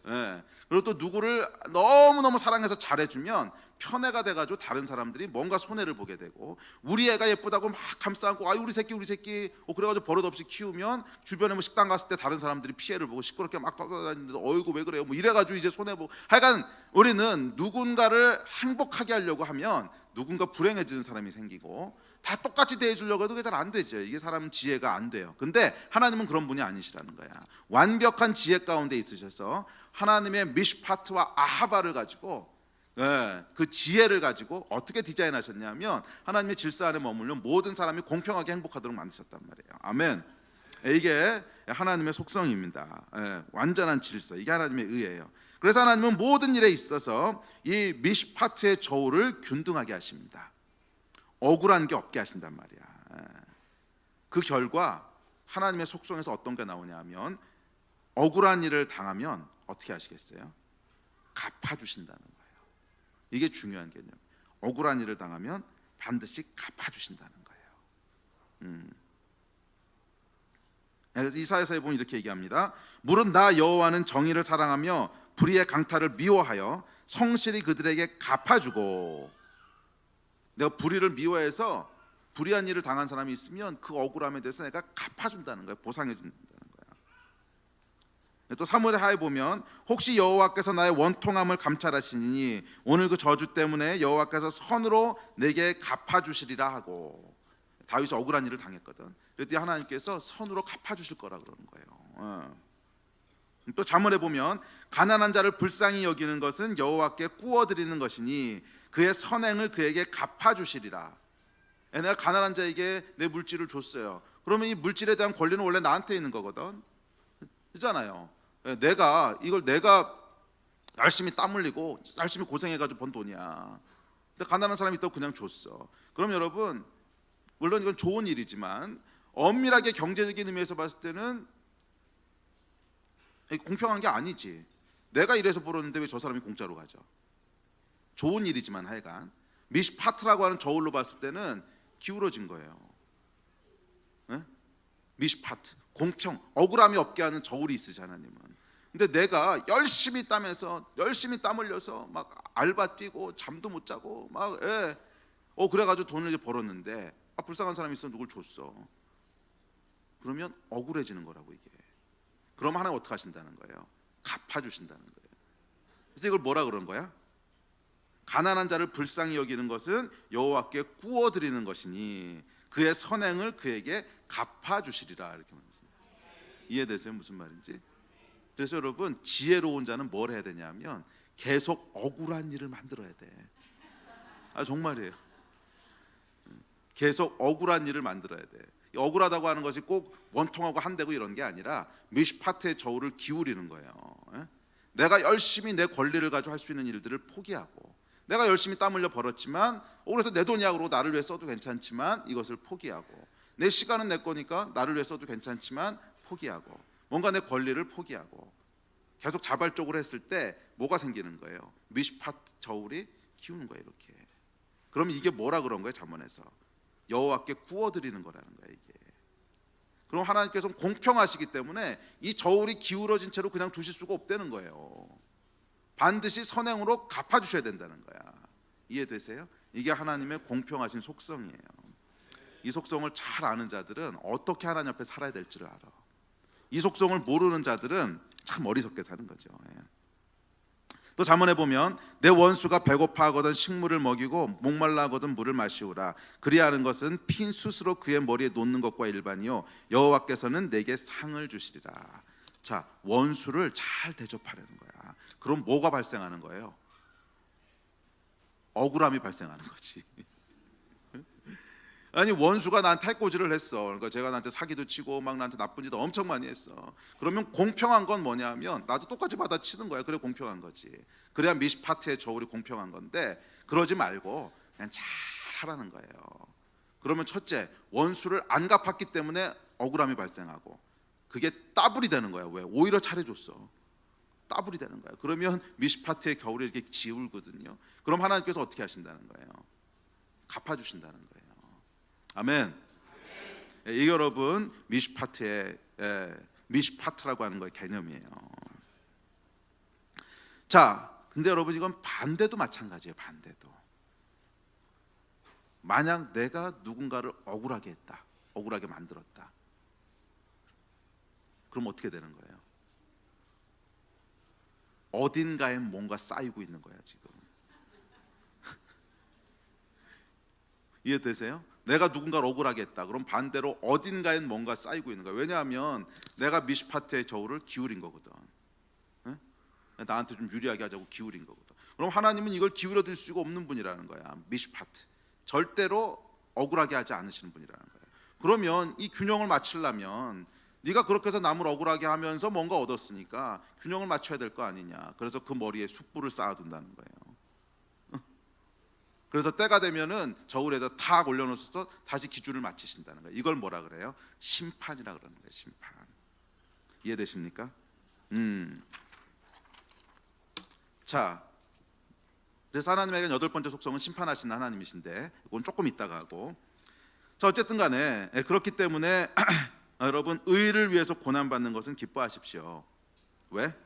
A: 그리고 또 누구를 너무너무 사랑해서 잘해주면 편애가 돼가지고 다른 사람들이 뭔가 손해를 보게 되고, 우리 애가 예쁘다고 막 감싸고 우리 새끼 그래가지고 버릇없이 키우면 주변에 뭐 식당 갔을 때 다른 사람들이 피해를 보고 시끄럽게 막 떠다니는데 어이구 왜 그래요 뭐 이래가지고 이제 손해보고, 하여간 우리는 누군가를 행복하게 하려고 하면 누군가 불행해지는 사람이 생기고, 다 똑같이 대해주려고 해도 그게 잘 안 되죠. 이게 사람 지혜가 안 돼요. 근데 하나님은 그런 분이 아니시라는 거야. 완벽한 지혜 가운데 있으셔서 하나님의 미시파트와 아하바를 가지고, 그 지혜를 가지고 어떻게 디자인하셨냐면 하나님의 질서 안에 머물면 모든 사람이 공평하게 행복하도록 만드셨단 말이에요. 아멘. 이게 하나님의 속성입니다. 완전한 질서, 이게 하나님의 의예요. 그래서 하나님은 모든 일에 있어서 이 미시파트의 저울을 균등하게 하십니다. 억울한 게 없게 하신단 말이야. 그 결과 하나님의 속성에서 어떤 게 나오냐면, 억울한 일을 당하면 어떻게 하시겠어요? 갚아주신다는 거예요. 이게 중요한 개념. 억울한 일을 당하면 반드시 갚아주신다는 거예요. 이사야서에 보면 이렇게 얘기합니다. 무릇 나 여호와는 정의를 사랑하며 불의의 강탈을 미워하여 성실히 그들에게 갚아주고, 내가 불의를 미워해서 불의한 일을 당한 사람이 있으면 그 억울함에 대해서 내가 갚아준다는 거예요. 보상해준다는 거예요. 또 사무엘 하에 보면 혹시 여호와께서 나의 원통함을 감찰하시니 오늘 그 저주 때문에 여호와께서 선으로 내게 갚아주시리라 하고, 다윗이 억울한 일을 당했거든. 그랬더니 하나님께서 선으로 갚아주실 거라 그러는 거예요. 또 잠언에 보면 가난한 자를 불쌍히 여기는 것은 여호와께 꾸어드리는 것이니 그의 선행을 그에게 갚아주시리라. 내가 가난한 자에게 내 물질을 줬어요. 그러면 이 물질에 대한 권리는 원래 나한테 있는 거거든. 그렇잖아요. 내가 열심히 땀 흘리고 열심히 고생해가지고 번 돈이야. 근데 가난한 사람이 있다고 그냥 줬어. 그럼 여러분, 물론 이건 좋은 일이지만 엄밀하게 경제적인 의미에서 봤을 때는 공평한 게 아니지. 내가 이래서 벌었는데 왜 저 사람이 공짜로 가져? 좋은 일이지만 하여간 미시파트라고 하는 저울로 봤을 때는 기울어진 거예요. 미시파트, 공평, 억울함이 없게 하는 저울이 있으시 하나님은. 근데 내가 열심히 땀 흘려서 막 알바 뛰고 잠도 못 자고 막 그래가지고 돈을 이제 벌었는데 불쌍한 사람이 있어 누굴 줬어. 그러면 억울해지는 거라고 이게. 그럼 하나님 어떻게 하신다는 거예요? 갚아주신다는 거예요. 그래서 이걸 뭐라 그런 거야? 가난한 자를 불쌍히 여기는 것은 여호와께 꾸어드리는 것이니 그의 선행을 그에게 갚아주시리라, 이렇게 말했습니다. 이해되세요? 무슨 말인지? 그래서 여러분, 지혜로운 자는 뭘 해야 되냐면 계속 억울한 일을 만들어야 돼. 정말이에요. 계속 억울한 일을 만들어야 돼. 억울하다고 하는 것이 꼭 원통하고 한대고 이런 게 아니라 미슈파트의 저울을 기울이는 거예요. 내가 열심히 내 권리를 가지고 할 수 있는 일들을 포기하고, 내가 열심히 땀 흘려 벌었지만 그래서 내 돈이야 그러고 나를 위해 써도 괜찮지만 이것을 포기하고, 내 시간은 내 거니까 나를 위해 써도 괜찮지만 포기하고, 뭔가 내 권리를 포기하고 계속 자발적으로 했을 때 뭐가 생기는 거예요? 미슈파트 저울이 기우는 거예요. 이렇게. 그럼 이게 뭐라 그런 거예요? 잠언에서 여호와께 구워드리는 거라는 거예요. 이게. 그럼 하나님께서는 공평하시기 때문에 이 저울이 기울어진 채로 그냥 두실 수가 없다는 거예요. 반드시 선행으로 갚아주셔야 된다는 거야. 이해되세요? 이게 하나님의 공평하신 속성이에요. 이 속성을 잘 아는 자들은 어떻게 하나님 앞에 살아야 될지를 알아. 이 속성을 모르는 자들은 참 어리석게 사는 거죠. 또 잠언에 보면 내 원수가 배고파하거든 식물을 먹이고 목말라하거든 물을 마시우라. 그리하는 것은 핀 숯으로 그의 머리에 놓는 것과 일반이요 여호와께서는 내게 상을 주시리라. 자, 원수를 잘 대접하려는 거야. 그럼 뭐가 발생하는 거예요? 억울함이 발생하는 거지. 아니, 원수가 나한테 해코지를 했어. 그러니까 제가 나한테 사기도 치고 막 나한테 나쁜 짓도 엄청 많이 했어. 그러면 공평한 건 뭐냐면 나도 똑같이 받아치는 거야. 그래 공평한 거지. 그래야 미슈파트의 저울이 공평한 건데, 그러지 말고 그냥 잘 하라는 거예요. 그러면 첫째, 원수를 안 갚았기 때문에 억울함이 발생하고, 그게 따블이 되는 거야. 왜? 오히려 잘해줬어. 따블이 되는 거야. 그러면 미슈파트의 겨울이 이렇게 지울거든요. 그럼 하나님께서 어떻게 하신다는 거예요? 갚아주신다는 거예요. 아멘. 이게 여러분 미슈파트의 미슈파트라고 하는 거의 개념이에요. 자, 근데 여러분 이건 반대도 마찬가지예요. 반대도. 만약 내가 누군가를 억울하게 했다, 억울하게 만들었다, 그럼 어떻게 되는 거예요? 어딘가에 뭔가 쌓이고 있는 거야 지금. 이해되세요? 내가 누군가를 억울하게 했다. 그럼 반대로 어딘가엔 뭔가 쌓이고 있는 거야. 왜냐하면 내가 미슈파트의 저울을 기울인 거거든. 네? 나한테 좀 유리하게 하자고 기울인 거거든. 그럼 하나님은 이걸 기울여 둘 수가 없는 분이라는 거야. 미슈파트. 절대로 억울하게 하지 않으시는 분이라는 거야. 그러면 이 균형을 맞추려면 네가 그렇게 해서 남을 억울하게 하면서 뭔가 얻었으니까 균형을 맞춰야 될 거 아니냐. 그래서 그 머리에 숯불을 쌓아둔다는 거예요. 그래서 때가 되면은 저울에다 탁 올려놓으셔서 다시 기준을 맞추신다는 거예요. 이걸 뭐라 그래요? 심판이라 그러는 거예요. 심판. 이해되십니까? 자, 그래서 하나님에게는 8번째 속성은 심판하시는 하나님이신데, 이건 조금 이따가 하고. 자, 어쨌든 간에 그렇기 때문에 여러분, 의를 위해서 고난받는 것은 기뻐하십시오. 왜?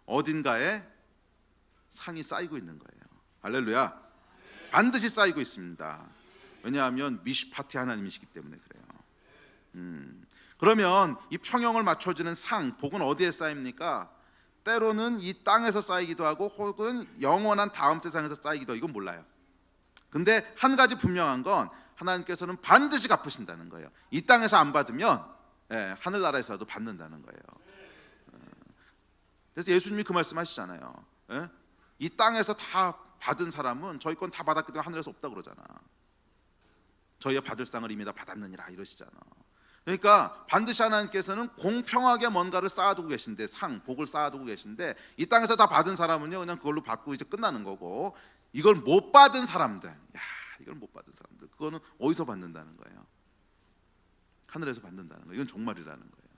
A: 어딘가에 상이 쌓이고 있는 거예요. 할렐루야. 반드시 쌓이고 있습니다. 왜냐하면 미슈파트 하나님이시기 때문에 그래요. 그러면 이 평형을 맞춰주는 상, 복은 어디에 쌓입니까? 때로는 이 땅에서 쌓이기도 하고 혹은 영원한 다음 세상에서 쌓이기도 하고, 이건 몰라요. 근데 한 가지 분명한 건 하나님께서는 반드시 갚으신다는 거예요. 이 땅에서 안 받으면 하늘나라에서도 받는다는 거예요. 그래서 예수님이 그 말씀 하시잖아요. 이 땅에서 다 받은 사람은 저희 건 다 받았기 때문에 하늘에서 없다 그러잖아. 저희가 받을 상을 이미 다 받았느니라 이러시잖아. 그러니까 반드시 하나님께서는 공평하게 뭔가를 쌓아두고 계신데, 상, 복을 쌓아두고 계신데, 이 땅에서 다 받은 사람은요 그냥 그걸로 받고 이제 끝나는 거고, 이걸 못 받은 사람들, 이걸 못 받은 사람들, 그거는 어디서 받는다는 거예요? 하늘에서 받는다는 거예요. 이건 종말이라는 거예요.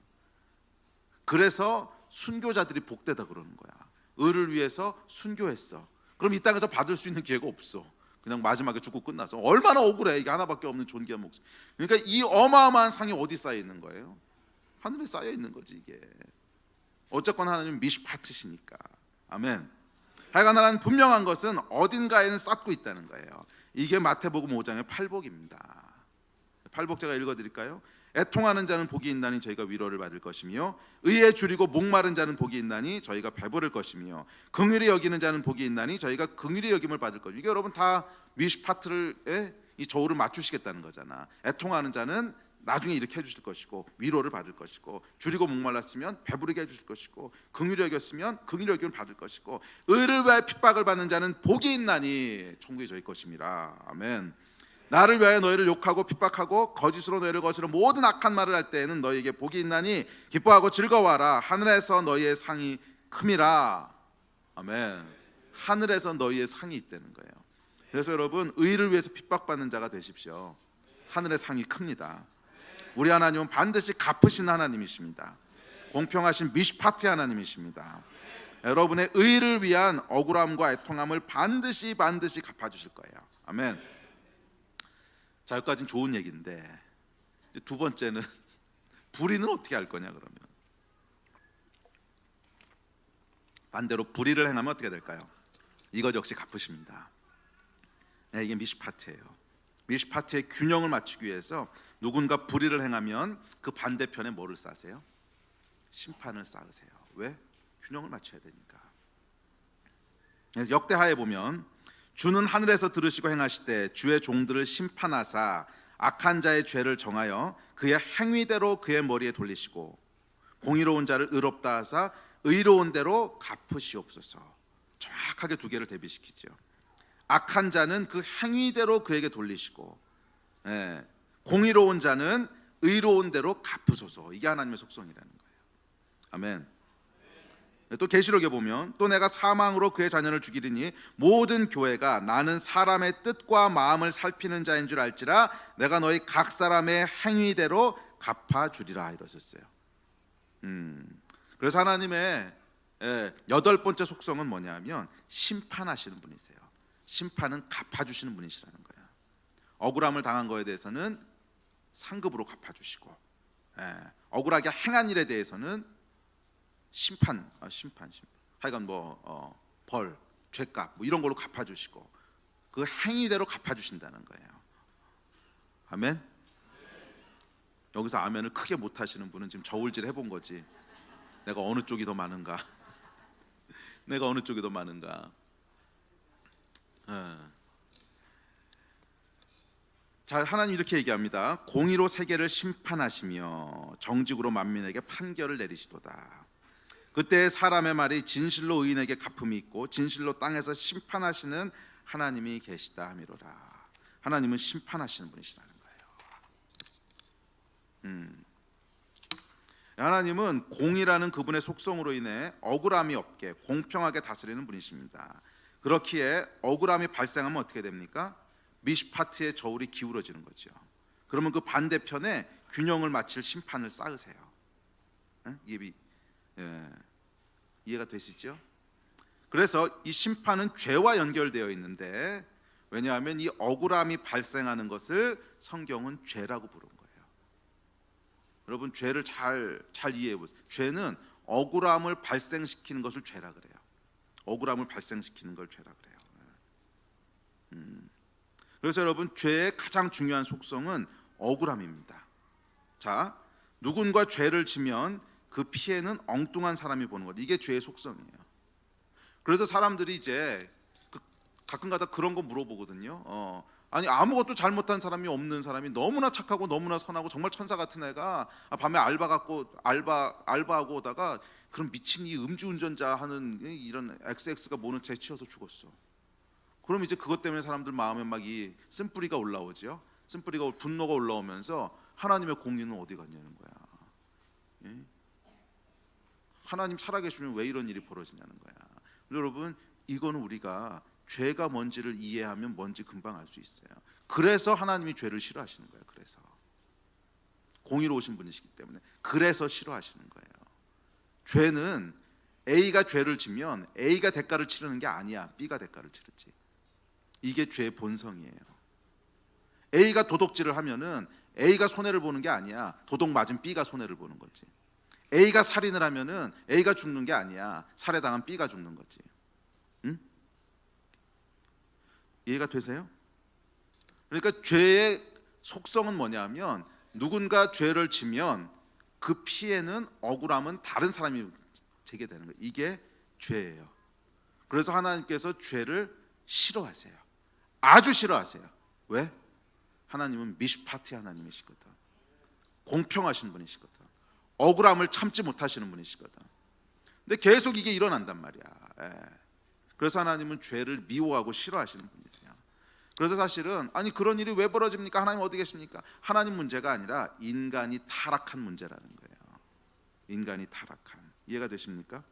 A: 그래서 순교자들이 복되다 그러는 거야. 의를 위해서 순교했어. 그럼 이 땅에서 받을 수 있는 기회가 없어. 그냥 마지막에 죽고 끝나서. 얼마나 억울해. 이게 하나밖에 없는 존귀한 목숨. 그러니까 이 어마어마한 상이 어디 쌓여 있는 거예요? 하늘에 쌓여 있는 거지 이게. 어쨌건 하나님은 미슈파트시니까. 아멘. 하여간 하나는 분명한 것은 어딘가에는 쌓고 있다는 거예요. 이게 마태복음 5장의 팔복입니다. 팔복 제가 읽어드릴까요? 애통하는 자는 복이 있나니 저희가 위로를 받을 것이며, 의에 줄이고 목마른 자는 복이 있나니 저희가 배부를 것이며, 긍휼히 여기는 자는 복이 있나니 저희가 긍휼히 여김을 받을 것이며. 이게 여러분 다 미슈파트를 이 저울을 맞추시겠다는 거잖아. 애통하는 자는 나중에 이렇게 해주실 것이고, 위로를 받을 것이고, 줄이고 목말랐으면 배부르게 해주실 것이고, 긍휼히 여겼으면 긍휼히 여김을 받을 것이고, 의를 위하여 핍박을 받는 자는 복이 있나니 천국이 저희 것임이라. 아멘. 나를 위하여 너희를 욕하고 핍박하고 거짓으로 너희를 거스르는 모든 악한 말을 할 때에는 너희에게 복이 있나니 기뻐하고 즐거워하라. 하늘에서 너희의 상이 큼이라. 아멘. 하늘에서 너희의 상이 있다는 거예요. 그래서 여러분, 의를 위해서 핍박받는 자가 되십시오. 하늘의 상이 큽니다. 우리 하나님은 반드시 갚으신 하나님이십니다. 공평하신 미시파티 하나님이십니다. 여러분의 의를 위한 억울함과 애통함을 반드시 갚아주실 거예요. 아멘. 자, 여기까지는 좋은 얘기인데, 이제 두 번째는 불의는 어떻게 할 거냐. 그러면 반대로 불의를 행하면 어떻게 될까요? 이것 역시 갚으십니다. 네, 이게 미시파트예요. 미시파트의 균형을 맞추기 위해서 누군가 불의를 행하면 그 반대편에 뭐를 쌓으세요? 심판을 쌓으세요. 왜? 균형을 맞춰야 되니까. 역대하에 보면 주는 하늘에서 들으시고 행하시되 주의 종들을 심판하사 악한 자의 죄를 정하여 그의 행위대로 그의 머리에 돌리시고 공의로운 자를 의롭다 하사 의로운 대로 갚으시옵소서. 정확하게 두 개를 대비시키죠. 악한 자는 그 행위대로 그에게 돌리시고, 공의로운 자는 의로운 대로 갚으소서. 이게 하나님의 속성이라는 거예요. 아멘. 또 계시록에 보면 또 내가 사망으로 그의 자녀를 죽이리니 모든 교회가 나는 사람의 뜻과 마음을 살피는 자인 줄 알지라 내가 너희 각 사람의 행위대로 갚아주리라 이러셨어요. 그래서 하나님의 여덟 번째 속성은 뭐냐면 심판하시는 분이세요. 심판은 갚아주시는 분이시라는 거예요. 억울함을 당한 거에 대해서는 상급으로 갚아주시고, 억울하게 행한 일에 대해서는 심판, 하여간 벌, 죄값 이런 걸로 갚아주시고 그 행위대로 갚아주신다는 거예요. 아멘. 여기서 아멘을 크게 못하시는 분은 지금 저울질 해본 거지. 내가 어느 쪽이 더 많은가? 내가 어느 쪽이 더 많은가? 자, 하나님 이렇게 얘기합니다. 공의로 세계를 심판하시며 정직으로 만민에게 판결을 내리시도다. 그때 사람의 말이 진실로 의인에게 갚음이 있고 진실로 땅에서 심판하시는 하나님이 계시다 하미로라. 하나님은 심판하시는 분이시라는 거예요. 하나님은 공의라는 그분의 속성으로 인해 억울함이 없게 공평하게 다스리는 분이십니다. 그렇기에 억울함이 발생하면 어떻게 됩니까? 미시파트의 저울이 기울어지는 거죠. 그러면 그 반대편에 균형을 맞출 심판을 쌓으세요. 이해가 되시죠? 그래서 이 심판은 죄와 연결되어 있는데, 왜냐하면 이 억울함이 발생하는 것을 성경은 죄라고 부른 거예요. 여러분, 죄를 잘 이해해 보세요. 죄는 억울함을 발생시키는 것을 죄라 그래요. 억울함을 발생시키는 걸 죄라 그래요. 그래서 여러분, 죄의 가장 중요한 속성은 억울함입니다. 자, 누군가 죄를 지면 그 피해는 엉뚱한 사람이 보는 것. 이게 죄의 속성이에요. 그래서 사람들이 이제 가끔가다 그런 거 물어보거든요. 아니, 아무것도 잘못한 사람이 없는 사람이 너무나 착하고 너무나 선하고 정말 천사 같은 애가 밤에 알바하고 오다가 그런 미친 이 음주운전자 하는 이런 XX가 모는 채 치여서 죽었어. 그럼 이제 그것 때문에 사람들 마음에 막 이 쓴뿌리가 올라오죠. 쓴뿌리가 분노가 올라오면서 하나님의 공의는 어디 갔냐는 거야. 하나님 살아계시면 왜 이런 일이 벌어지냐는 거야. 여러분, 이거는 우리가 죄가 뭔지를 이해하면 뭔지 금방 알 수 있어요. 그래서 하나님이 죄를 싫어하시는 거예요. 그래서 공의로우신 분이시기 때문에 그래서 싫어하시는 거예요. 죄는 A가 죄를 지면 A가 대가를 치르는 게 아니야. B가 대가를 치르지. 이게 죄의 본성이에요. A가 도둑질을 하면은 A가 손해를 보는 게 아니야. 도둑 맞은 B가 손해를 보는 거지. A가 살인을 하면은 A가 죽는 게 아니야. 살해당한 B가 죽는 거지. 응? 이해가 되세요? 그러니까 죄의 속성은 뭐냐면 누군가 죄를 지면 그 피해는 억울함은 다른 사람이 지게 되는 거예요. 이게 죄예요. 그래서 하나님께서 죄를 싫어하세요. 아주 싫어하세요. 왜? 하나님은 미시파티 하나님이시거든. 공평하신 분이시거든. 억울함을 참지 못하시는 분이시거든. 근데 계속 이게 일어난단 말이야. 그래서 하나님은 죄를 미워하고 싫어하시는 분이세요. 그래서 사실은 아니 그런 일이 왜 벌어집니까? 하나님 어디 계십니까? 하나님 문제가 아니라 인간이 타락한 문제라는 거예요. 인간이 타락한. 이해가 되십니까?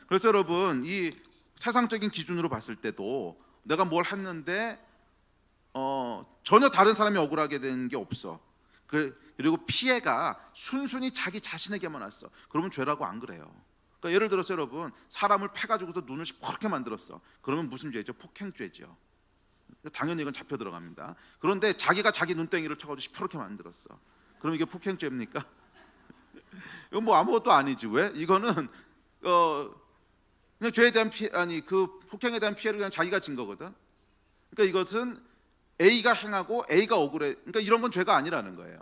A: 그래서 여러분 이 세상적인 기준으로 봤을 때도 내가 뭘 했는데 전혀 다른 사람이 억울하게 되는 게 없어. 그리고 피해가 순순히 자기 자신에게만 왔어. 그러면 죄라고 안 그래요. 그러니까 예를 들어서 여러분 사람을 패가지고서 눈을 시퍼렇게 만들었어. 그러면 무슨 죄죠? 폭행죄죠. 당연히 이건 잡혀 들어갑니다. 그런데 자기가 자기 눈덩이를 쳐가지고 시퍼렇게 만들었어. 그럼 이게 폭행죄입니까? 이건 뭐 아무것도 아니지. 왜? 이거는 그냥 죄에 대한 피해, 아니 그 폭행에 대한 피해를 그냥 자기가 진 거거든. 그러니까 이것은 A가 행하고 A가 억울해. 그러니까 이런 건 죄가 아니라는 거예요.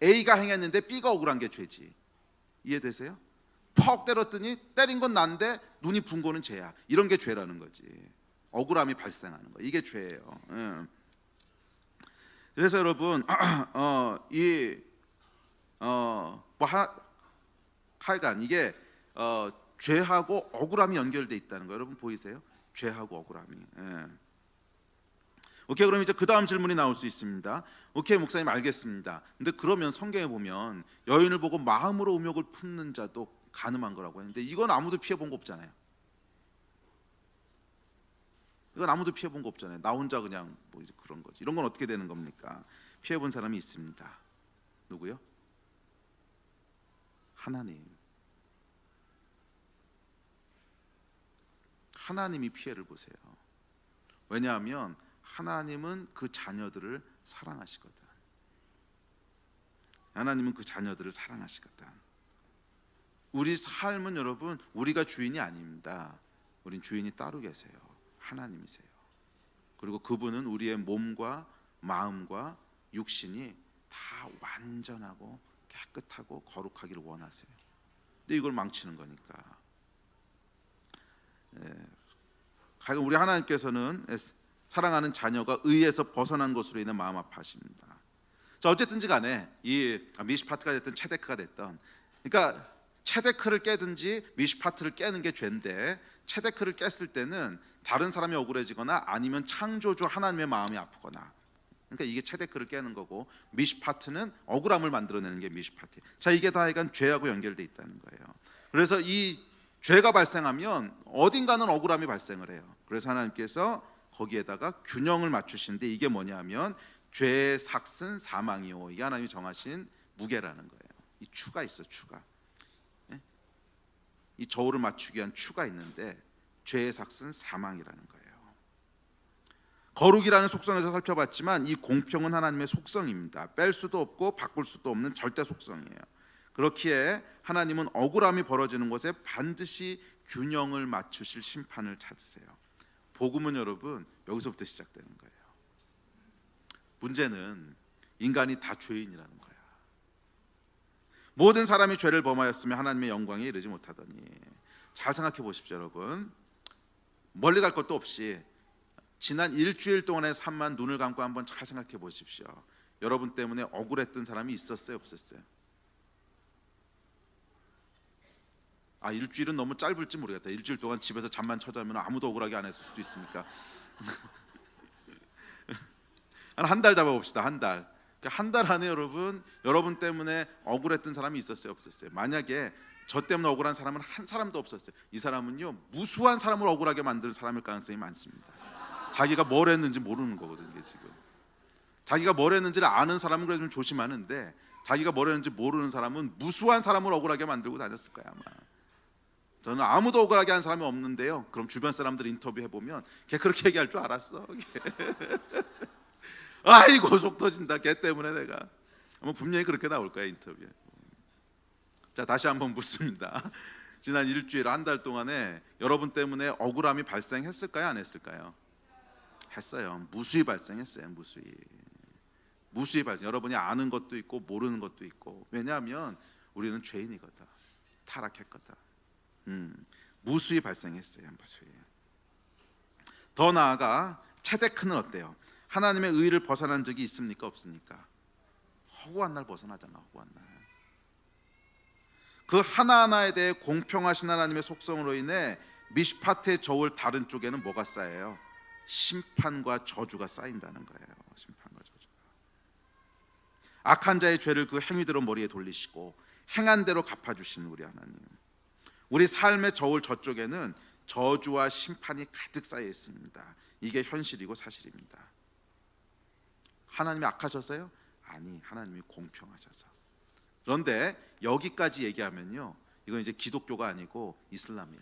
A: A가 행했는데 B가 억울한 게 죄지. 이해되세요? 퍽 때렸더니 때린 건 난데 눈이 분 거는 죄야. 이런 게 죄라는 거지. 억울함이 발생하는 거. 이게 죄예요. 그래서 여러분 하여간 이게 죄하고 억울함이 연결돼 있다는 거 여러분 보이세요? 죄하고 억울함이. 오케이, 그럼 이제 그 다음 질문이 나올 수 있습니다. 오케이, 목사님 알겠습니다. 근데 그러면 성경에 보면 여인을 보고 마음으로 음욕을 품는 자도 가늠한 거라고 했는데 이건 아무도 피해 본 거 없잖아요. 이건 아무도 피해 본 거 없잖아요. 나 혼자 그냥 뭐 이제 그런 거지. 이런 건 어떻게 되는 겁니까? 피해 본 사람이 있습니다. 누구요? 하나님. 하나님이 피해를 보세요. 왜냐하면 하나님은 그 자녀들을 사랑하시거든. 하나님은 그 자녀들을 사랑하시거든. 우리 삶은 여러분 우리가 주인이 아닙니다. 우린 주인이 따로 계세요. 하나님이세요. 그리고 그분은 우리의 몸과 마음과 육신이 다 완전하고 깨끗하고 거룩하기를 원하세요. 근데 이걸 망치는 거니까. 하여간 우리 하나님께서는 사랑하는 자녀가 의에서 벗어난 것으로 인해 마음 아파하십니다. 자, 어쨌든지 간에 이 미시파트가 됐든 체데크가 됐든, 그러니까 체데크를 깨든지 미시파트를 깨는 게 죄인데, 체데크를 깼을 때는 다른 사람이 억울해지거나 아니면 창조주 하나님의 마음이 아프거나, 그러니까 이게 체데크를 깨는 거고, 미시파트는 억울함을 만들어내는 게 미시파트. 자, 이게 다 약간 죄하고 연결돼 있다는 거예요. 그래서 이 죄가 발생하면 어딘가는 억울함이 발생을 해요. 그래서 하나님께서 거기에다가 균형을 맞추시는데, 이게 뭐냐면 죄의 삭은 사망이요, 이게 하나님이 정하신 무게라는 거예요. 이 추가 있어, 추가. 이 저울을 맞추기 위한 추가 있는데 죄의 삭은 사망이라는 거예요. 거룩이라는 속성에서 살펴봤지만 이 공평은 하나님의 속성입니다. 뺄 수도 없고 바꿀 수도 없는 절대 속성이에요. 그렇기에 하나님은 억울함이 벌어지는 곳에 반드시 균형을 맞추실 심판을 찾으세요. 복음은 여러분 여기서부터 시작되는 거예요. 문제는 인간이 다 죄인이라는 거야. 모든 사람이 죄를 범하였으며 하나님의 영광에 이르지 못하더니. 잘 생각해 보십시오, 여러분. 멀리 갈 것도 없이 지난 일주일 동안의 삶만 눈을 감고 한번 잘 생각해 보십시오. 여러분 때문에 억울했던 사람이 있었어요, 없었어요? 일주일은 너무 짧을지 모르겠다. 일주일 동안 집에서 잠만 쳐자면 아무도 억울하게 안 했을 수도 있으니까 한 달 잡아봅시다. 한 달. 한 달 안에 여러분 때문에 억울했던 사람이 있었어요, 없었어요? 만약에 저 때문에 억울한 사람은 한 사람도 없었어요. 이 사람은요 무수한 사람을 억울하게 만드는 사람일 가능성이 많습니다. 자기가 뭘 했는지 모르는 거거든요. 이게 지금 자기가 뭘 했는지를 아는 사람은 그래도 좀 조심하는데, 자기가 뭘 했는지 모르는 사람은 무수한 사람을 억울하게 만들고 다녔을 거야 아마. 저는 아무도 억울하게 한 사람이 없는데요, 그럼 주변 사람들 인터뷰 해보면 걔 그렇게 얘기할 줄 알았어. 아이고 속 터진다, 걔 때문에 내가. 아마 분명히 그렇게 나올 거야 인터뷰에. 자, 다시 한번 묻습니다. 지난 일주일, 한 달 동안에 여러분 때문에 억울함이 발생했을까요, 안 했을까요? 했어요. 무수히 발생했어요. 무수히 발생. 여러분이 아는 것도 있고 모르는 것도 있고. 왜냐하면 우리는 죄인이거든. 타락했거든. 무수히 발생했어요. 무수히. 더 나아가 체데크는 어때요? 하나님의 의를 벗어난 적이 있습니까, 없습니까? 허구한 날 벗어나잖아. 허구한 날. 그 하나하나에 대해 공평하신 하나님의 속성으로 인해 미슈파트의 저울 다른 쪽에는 뭐가 쌓여요? 심판과 저주가 쌓인다는 거예요. 심판과 저주가. 악한 자의 죄를 그 행위대로 머리에 돌리시고 행한 대로 갚아주시는 우리 하나님. 우리 삶의 저울 저쪽에는 저주와 심판이 가득 쌓여 있습니다. 이게 현실이고 사실입니다. 하나님이 악하셔서요? 아니, 하나님이 공평하셔서. 그런데 여기까지 얘기하면요, 이건 이제 기독교가 아니고 이슬람이야.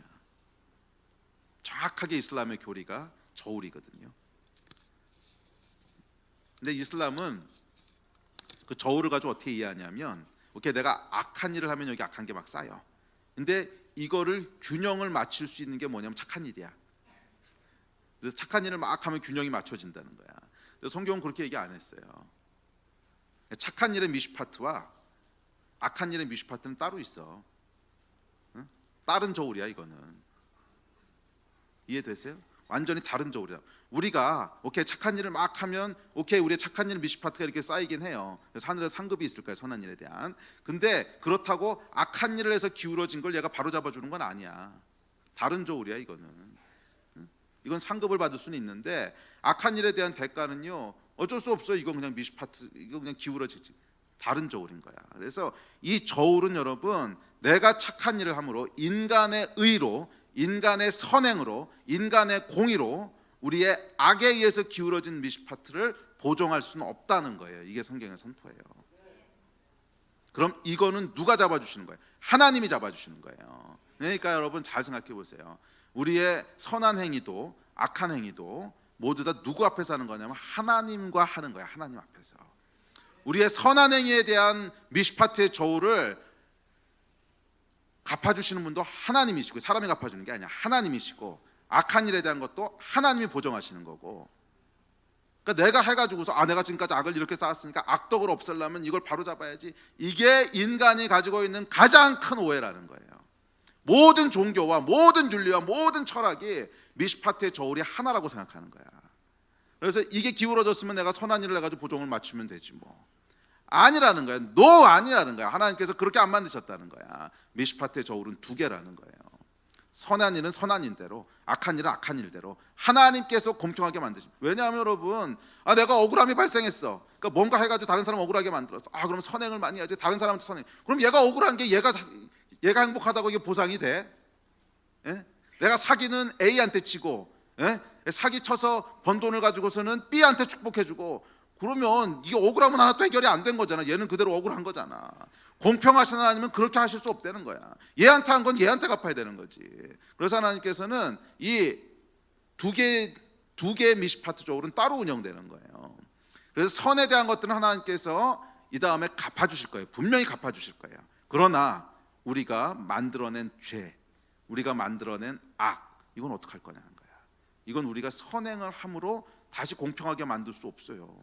A: 정확하게 이슬람의 교리가 저울이거든요. 근데 이슬람은 그 저울을 가지고 어떻게 이해하냐면, 오케이, 내가 악한 일을 하면 여기 악한 게 막 쌓여. 근데 이거를 균형을 맞출 수 있는 게 뭐냐면 착한 일이야. 그래서 착한 일을 막 하면 균형이 맞춰진다는 거야. 그래서 성경은 그렇게 얘기 안 했어요. 착한 일의 미슈파트와 악한 일의 미슈파트는 따로 있어. 응? 다른 저울이야 이거는. 이해되세요? 완전히 다른 저울이야. 우리가 오케이 착한 일을 막 하면 오케이 우리의 착한 일 미슈파트가 이렇게 쌓이긴 해요. 그래서 하늘에 상급이 있을 거예요, 선한 일에 대한. 근데 그렇다고 악한 일을 해서 기울어진 걸 얘가 바로 잡아주는 건 아니야. 다른 저울이야 이거는. 응? 이건 상급을 받을 수는 있는데 악한 일에 대한 대가는요 어쩔 수 없어요. 이건 그냥 미슈파트, 이거 그냥 기울어지지. 다른 저울인 거야. 그래서 이 저울은 여러분, 내가 착한 일을 함으로 인간의 의로, 인간의 선행으로, 인간의 공의로 우리의 악에 의해서 기울어진 미슈파트를 보정할 수는 없다는 거예요. 이게 성경의 선포예요. 그럼 이거는 누가 잡아주시는 거예요? 하나님이 잡아주시는 거예요. 그러니까 여러분 잘 생각해 보세요. 우리의 선한 행위도 악한 행위도 모두 다 누구 앞에서 하는 거냐면 하나님과 하는 거야. 하나님 앞에서. 우리의 선한 행위에 대한 미슈파트의 저울을 갚아주시는 분도 하나님이시고, 사람이 갚아주는 게 아니야. 하나님이시고, 악한 일에 대한 것도 하나님이 보정하시는 거고. 그러니까 내가 해가지고서 내가 지금까지 악을 이렇게 쌓았으니까 악덕을 없애려면 이걸 바로 잡아야지. 이게 인간이 가지고 있는 가장 큰 오해라는 거예요. 모든 종교와 모든 윤리와 모든 철학이 미슈파트의 저울이 하나라고 생각하는 거야. 그래서 이게 기울어졌으면 내가 선한 일을 해가지고 보정을 맞추면 되지 뭐. 아니라는 거야. 아니라는 거야. 하나님께서 그렇게 안 만드셨다는 거야. 미슈파트의 저울은 두 개라는 거예요. 선한 일은 선한 일대로, 악한 일은 악한 일대로 하나님께서 공평하게 만드십니다. 왜냐하면 여러분, 내가 억울함이 발생했어. 그러니까 뭔가 해가지고 다른 사람 억울하게 만들었어. 그럼 선행을 많이 해야지. 다른 사람한테 선행. 그럼 얘가 억울한 게 얘가 행복하다고 이게 보상이 돼? 예? 내가 사기는 A한테 치고, 예? 사기 쳐서 번 돈을 가지고서는 B한테 축복해주고, 그러면 이게 억울하면 하나 또 해결이 안 된 거잖아. 얘는 그대로 억울한 거잖아. 공평하신 하나님은 그렇게 하실 수 없다는 거야. 얘한테 한 건 얘한테 갚아야 되는 거지. 그래서 하나님께서는 이 두 개의 미슈파트 저울은 따로 운영되는 거예요. 그래서 선에 대한 것들은 하나님께서 이 다음에 갚아주실 거예요. 분명히 갚아주실 거예요. 그러나 우리가 만들어낸 죄, 우리가 만들어낸 악, 이건 어떡할 거냐는 거야. 이건 우리가 선행을 함으로 다시 공평하게 만들 수 없어요.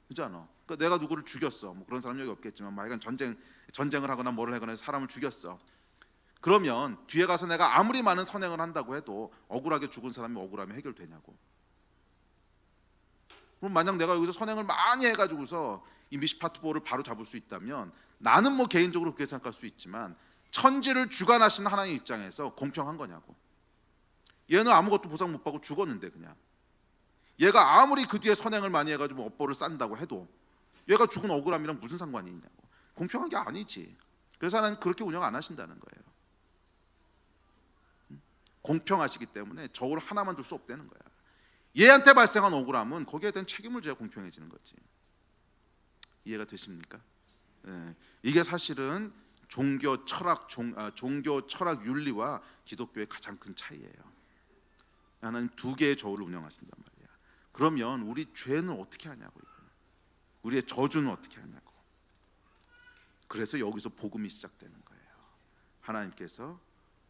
A: 그렇잖아. 그러니까 내가 누구를 죽였어. 뭐 그런 사람 여기 없겠지만, 하여간 전쟁을 하거나 뭐를 하거나 해서 사람을 죽였어. 그러면 뒤에 가서 내가 아무리 많은 선행을 한다고 해도 억울하게 죽은 사람이 억울함이 해결되냐고. 그럼 만약 내가 여기서 선행을 많이 해가지고서 이 미슈파트 보호를 바로 잡을 수 있다면, 나는 뭐 개인적으로 그렇게 생각할 수 있지만 천지를 주관하시는 하나님 입장에서 공평한 거냐고. 얘는 아무것도 보상 못 받고 죽었는데, 그냥 얘가 아무리 그 뒤에 선행을 많이 해가지고 업보를 싼다고 해도 얘가 죽은 억울함이랑 무슨 상관이 있냐고. 공평한 게 아니지. 그래서 하나님 그렇게 운영 안 하신다는 거예요. 공평하시기 때문에 저울 하나만 둘 수 없다는 거야. 얘한테 발생한 억울함은 거기에 대한 책임을 져야 공평해지는 거지. 이해가 되십니까? 네. 이게 사실은 종교 철학 윤리와 기독교의 가장 큰 차이예요. 하나님 두 개의 저울을 운영하신단 말이야. 그러면 우리 죄는 어떻게 하냐고, 우리의 저주는 어떻게 하냐고. 그래서 여기서 복음이 시작되는 거예요. 하나님께서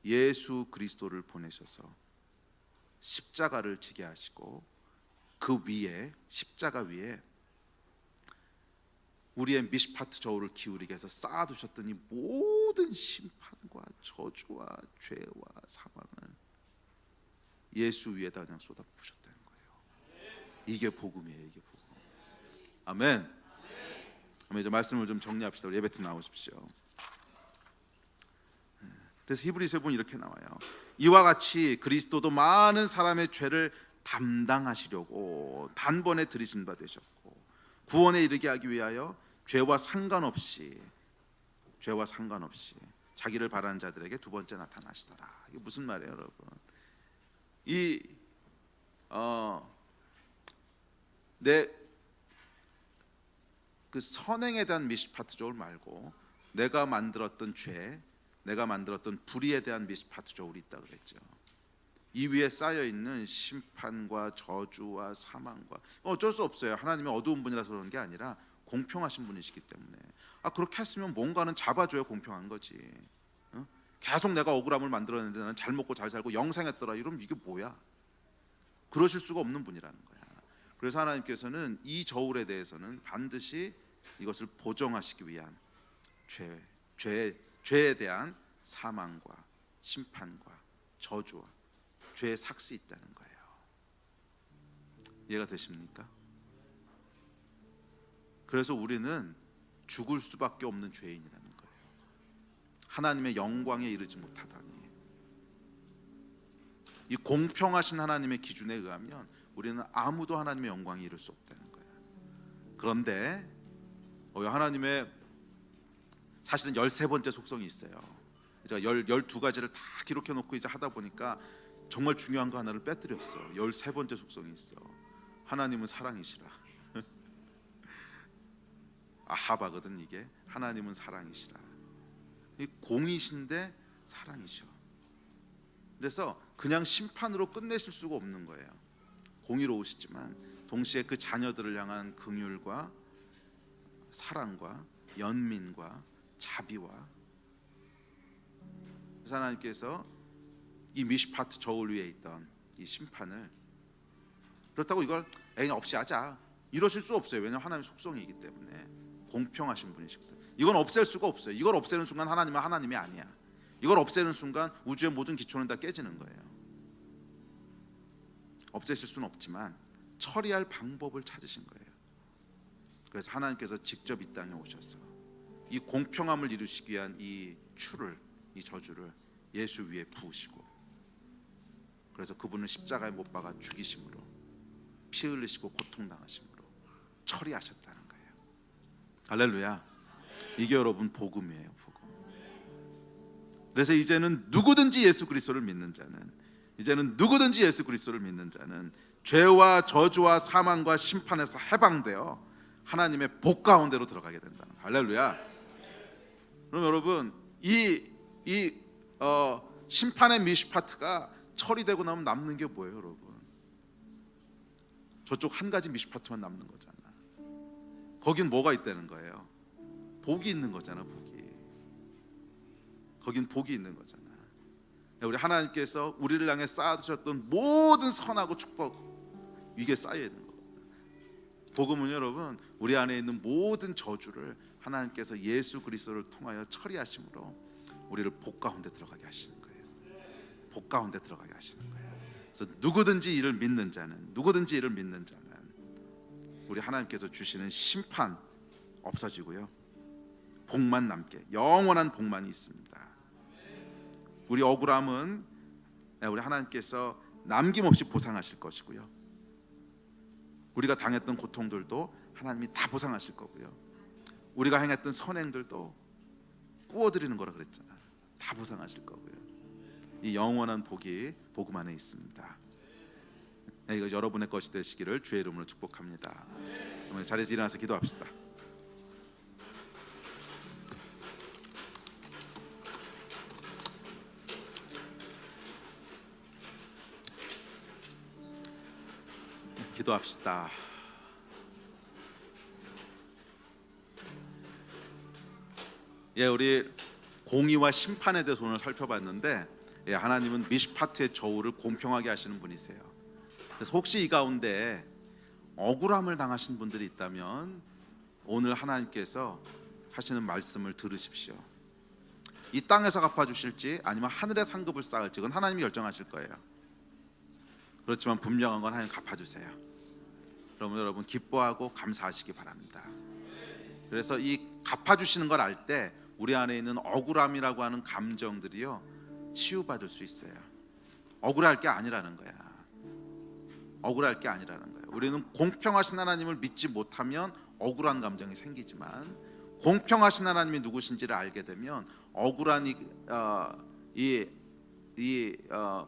A: 예수 그리스도를 보내셔서 십자가를 지게 하시고, 그 위에, 십자가 위에 우리의 미슈파트 저울을 기울이게 해서 쌓아두셨던 이 모든 심판과 저주와 죄와 사망을 예수 위에다 그냥 쏟아부으셨다는 거예요. 이게 복음이에요. 이게 복음. 아멘. 그럼 이제 말씀을 좀 정리합시다. 우리 예배팀 나오십시오. 그래서 히브리서에 보면 이렇게 나와요. 이와 같이 그리스도도 많은 사람의 죄를 담당하시려고 단번에 들이신 바 되셨고 구원에 이르게 하기 위하여 죄와 상관없이 자기를 바라는 자들에게 두 번째 나타나시더라. 이게 무슨 말이에요, 여러분? 내 그 선행에 대한 미시파트 조울 말고 내가 만들었던 죄, 내가 만들었던 불의에 대한 미시파트 조울이 있다 그랬죠. 이 위에 쌓여 있는 심판과 저주와 사망과 어쩔 수 없어요. 하나님이 어두운 분이라서 그러는 게 아니라 공평하신 분이시기 때문에. 그렇게 했으면 뭔가는 잡아줘야 공평한 거지. 계속 내가 억울함을 만들어냈는데 나는 잘 먹고 잘 살고 영생했더라. 이러면 이게 뭐야? 그러실 수가 없는 분이라는 거야. 그래서 하나님께서는 이 저울에 대해서는 반드시 이것을 보정하시기 위한 죄에 대한 사망과 심판과 저주와 죄의 삭시 있다는 거예요. 이해가 되십니까? 그래서 우리는 죽을 수밖에 없는 죄인이라는 거예요. 하나님의 영광에 이르지 못하다니. 이 공평하신 하나님의 기준에 의하면 우리는 아무도 하나님의 영광에 이를 수 없다는 거예요. 그런데 하나님의 사실은 13번째 속성이 있어요. 제가 12가지를 다 기록해 놓고 이제 하다 보니까 정말 중요한 거 하나를 빼뜨렸어. 13번째 속성이 있어. 하나님은 사랑이시라. 아하바거든 이게. 하나님은 사랑이시라. 이 공이신데 사랑이셔. 그래서 그냥 심판으로 끝내실 수가 없는 거예요. 공의로우시지만 동시에 그 자녀들을 향한 긍휼과 사랑과 연민과 자비와. 그래서 하나님께서 이 미시파트 저울 위에 있던 이 심판을, 그렇다고 이걸 그냥 없이 하자 이러실 수 없어요. 왜냐하면 하나님의 속성이기 때문에 공평하신 분이시거든요. 이건 없앨 수가 없어요. 이걸 없애는 순간 하나님은 하나님이 아니야. 이걸 없애는 순간 우주의 모든 기초는 다 깨지는 거예요. 없애실 수는 없지만 처리할 방법을 찾으신 거예요. 그래서 하나님께서 직접 이 땅에 오셔서 이 공평함을 이루시기 위한 이 추를, 이 저주를 예수 위에 부으시고, 그래서 그분을 십자가에 못 박아 죽이심으로, 피 흘리시고 고통당하심으로 처리하셨다는 거예요. 할렐루야. 이게 여러분 복음이에요, 복음. 그래서 이제는 누구든지 예수 그리스도를 믿는 자는 죄와 저주와 사망과 심판에서 해방되어 하나님의 복 가운데로 들어가게 된다는 거예요. 할렐루야. 그럼 여러분 이 심판의 미시파트가 처리되고 나면 남는 게 뭐예요, 여러분? 저쪽 한 가지 미시파트만 남는 거잖아. 거긴 뭐가 있다는 거예요? 복이 있는 거잖아. 거긴 복이 있는 거잖아. 우리 하나님께서 우리를 향해 쌓아두셨던 모든 선하고 축복, 이게 쌓여 있는 거거든요. 복음은 여러분 우리 안에 있는 모든 저주를 하나님께서 예수 그리스도를 통하여 처리하심으로 우리를 복 가운데 들어가게 하시는 거예요. 복 가운데 들어가게 하시는 거예요. 그래서 누구든지 이를 믿는 자는 우리 하나님께서 주시는 심판 없어지고요, 복만 남게, 영원한 복만이 있습니다. 우리 억울함은 우리 하나님께서 남김없이 보상하실 것이고요, 우리가 당했던 고통들도 하나님이 다 보상하실 거고요, 우리가 행했던 선행들도 구워드리는 거라 그랬잖아. 다 보상하실 거고요. 이 영원한 복이 복음 안에 있습니다. 이거 여러분의 것이 되시기를 주의 이름으로 축복합니다. 자리에서 일어나서 기도합시다. 기도합시다. 우리 공의와 심판에 대해서 오늘 살펴봤는데, 하나님은 미시파트의 저울을 공평하게 하시는 분이세요. 그래서 혹시 이 가운데 억울함을 당하신 분들이 있다면 오늘 하나님께서 하시는 말씀을 들으십시오. 이 땅에서 갚아주실지 아니면 하늘의 상급을 쌓을지 그건 하나님이 결정하실 거예요. 그렇지만 분명한 건 하나님 갚아주세요. 그러면 여러분 기뻐하고 감사하시기 바랍니다. 그래서 이 갚아주시는 걸 알 때 우리 안에 있는 억울함이라고 하는 감정들이요 치유받을 수 있어요. 억울할 게 아니라는 거야. 억울할 게 아니라는 거예요. 우리는 공평하신 하나님을 믿지 못하면 억울한 감정이 생기지만 공평하신 하나님이 누구신지를 알게 되면 억울한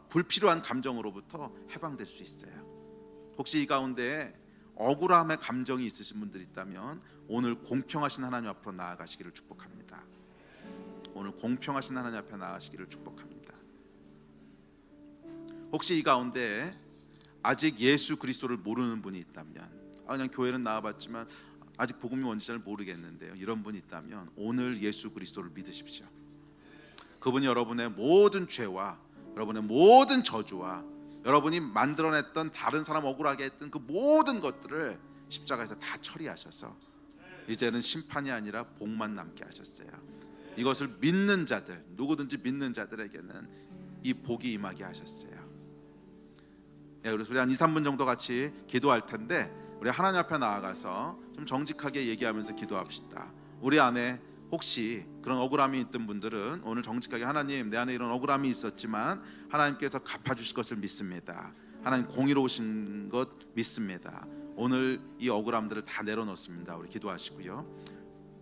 A: 불필요한 감정으로부터 해방될 수 있어요. 혹시 이 가운데 억울함의 감정이 있으신 분들이 있다면 오늘 공평하신 하나님 앞으로 나아가시기를 축복합니다. 오늘 공평하신 하나님 앞에 나아가시기를 축복합니다. 혹시 이 가운데 아직 예수 그리스도를 모르는 분이 있다면 그냥 교회는 나와봤지만 아직 복음이 뭔지 잘 모르겠는데요, 이런 분이 있다면 오늘 예수 그리스도를 믿으십시오. 그분이 여러분의 모든 죄와 여러분의 모든 저주와 여러분이 만들어냈던 다른 사람 억울하게 했던 그 모든 것들을 십자가에서 다 처리하셔서 이제는 심판이 아니라 복만 남게 하셨어요. 이것을 믿는 자들, 누구든지 믿는 자들에게는 이 복이 임하게 하셨어요. 그래서 우리 한 2-3분 정도 같이 기도할 텐데 우리 하나님 앞에 나아가서 좀 정직하게 얘기하면서 기도합시다. 우리 안에 혹시 그런 억울함이 있던 분들은 오늘 정직하게 하나님, 내 안에 이런 억울함이 있었지만 하나님께서 갚아주실 것을 믿습니다. 하나님 공의로우신 것 믿습니다. 오늘 이 억울함들을 다 내려놓습니다. 우리 기도하시고요.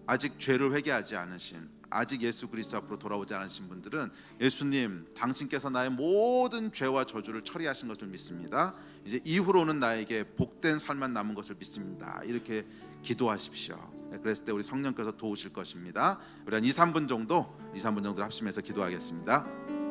A: 아직 죄를 회개하지 않으신, 아직 예수 그리스도 앞으로 돌아오지 않으신 분들은 예수님, 당신께서 나의 모든 죄와 저주를 처리하신 것을 믿습니다. 이제 이후로는 나에게 복된 삶만 남은 것을 믿습니다. 이렇게 기도하십시오. 그랬을 때 우리 성령께서 도우실 것입니다. 우리 한 2-3분 정도 합심해서 기도하겠습니다.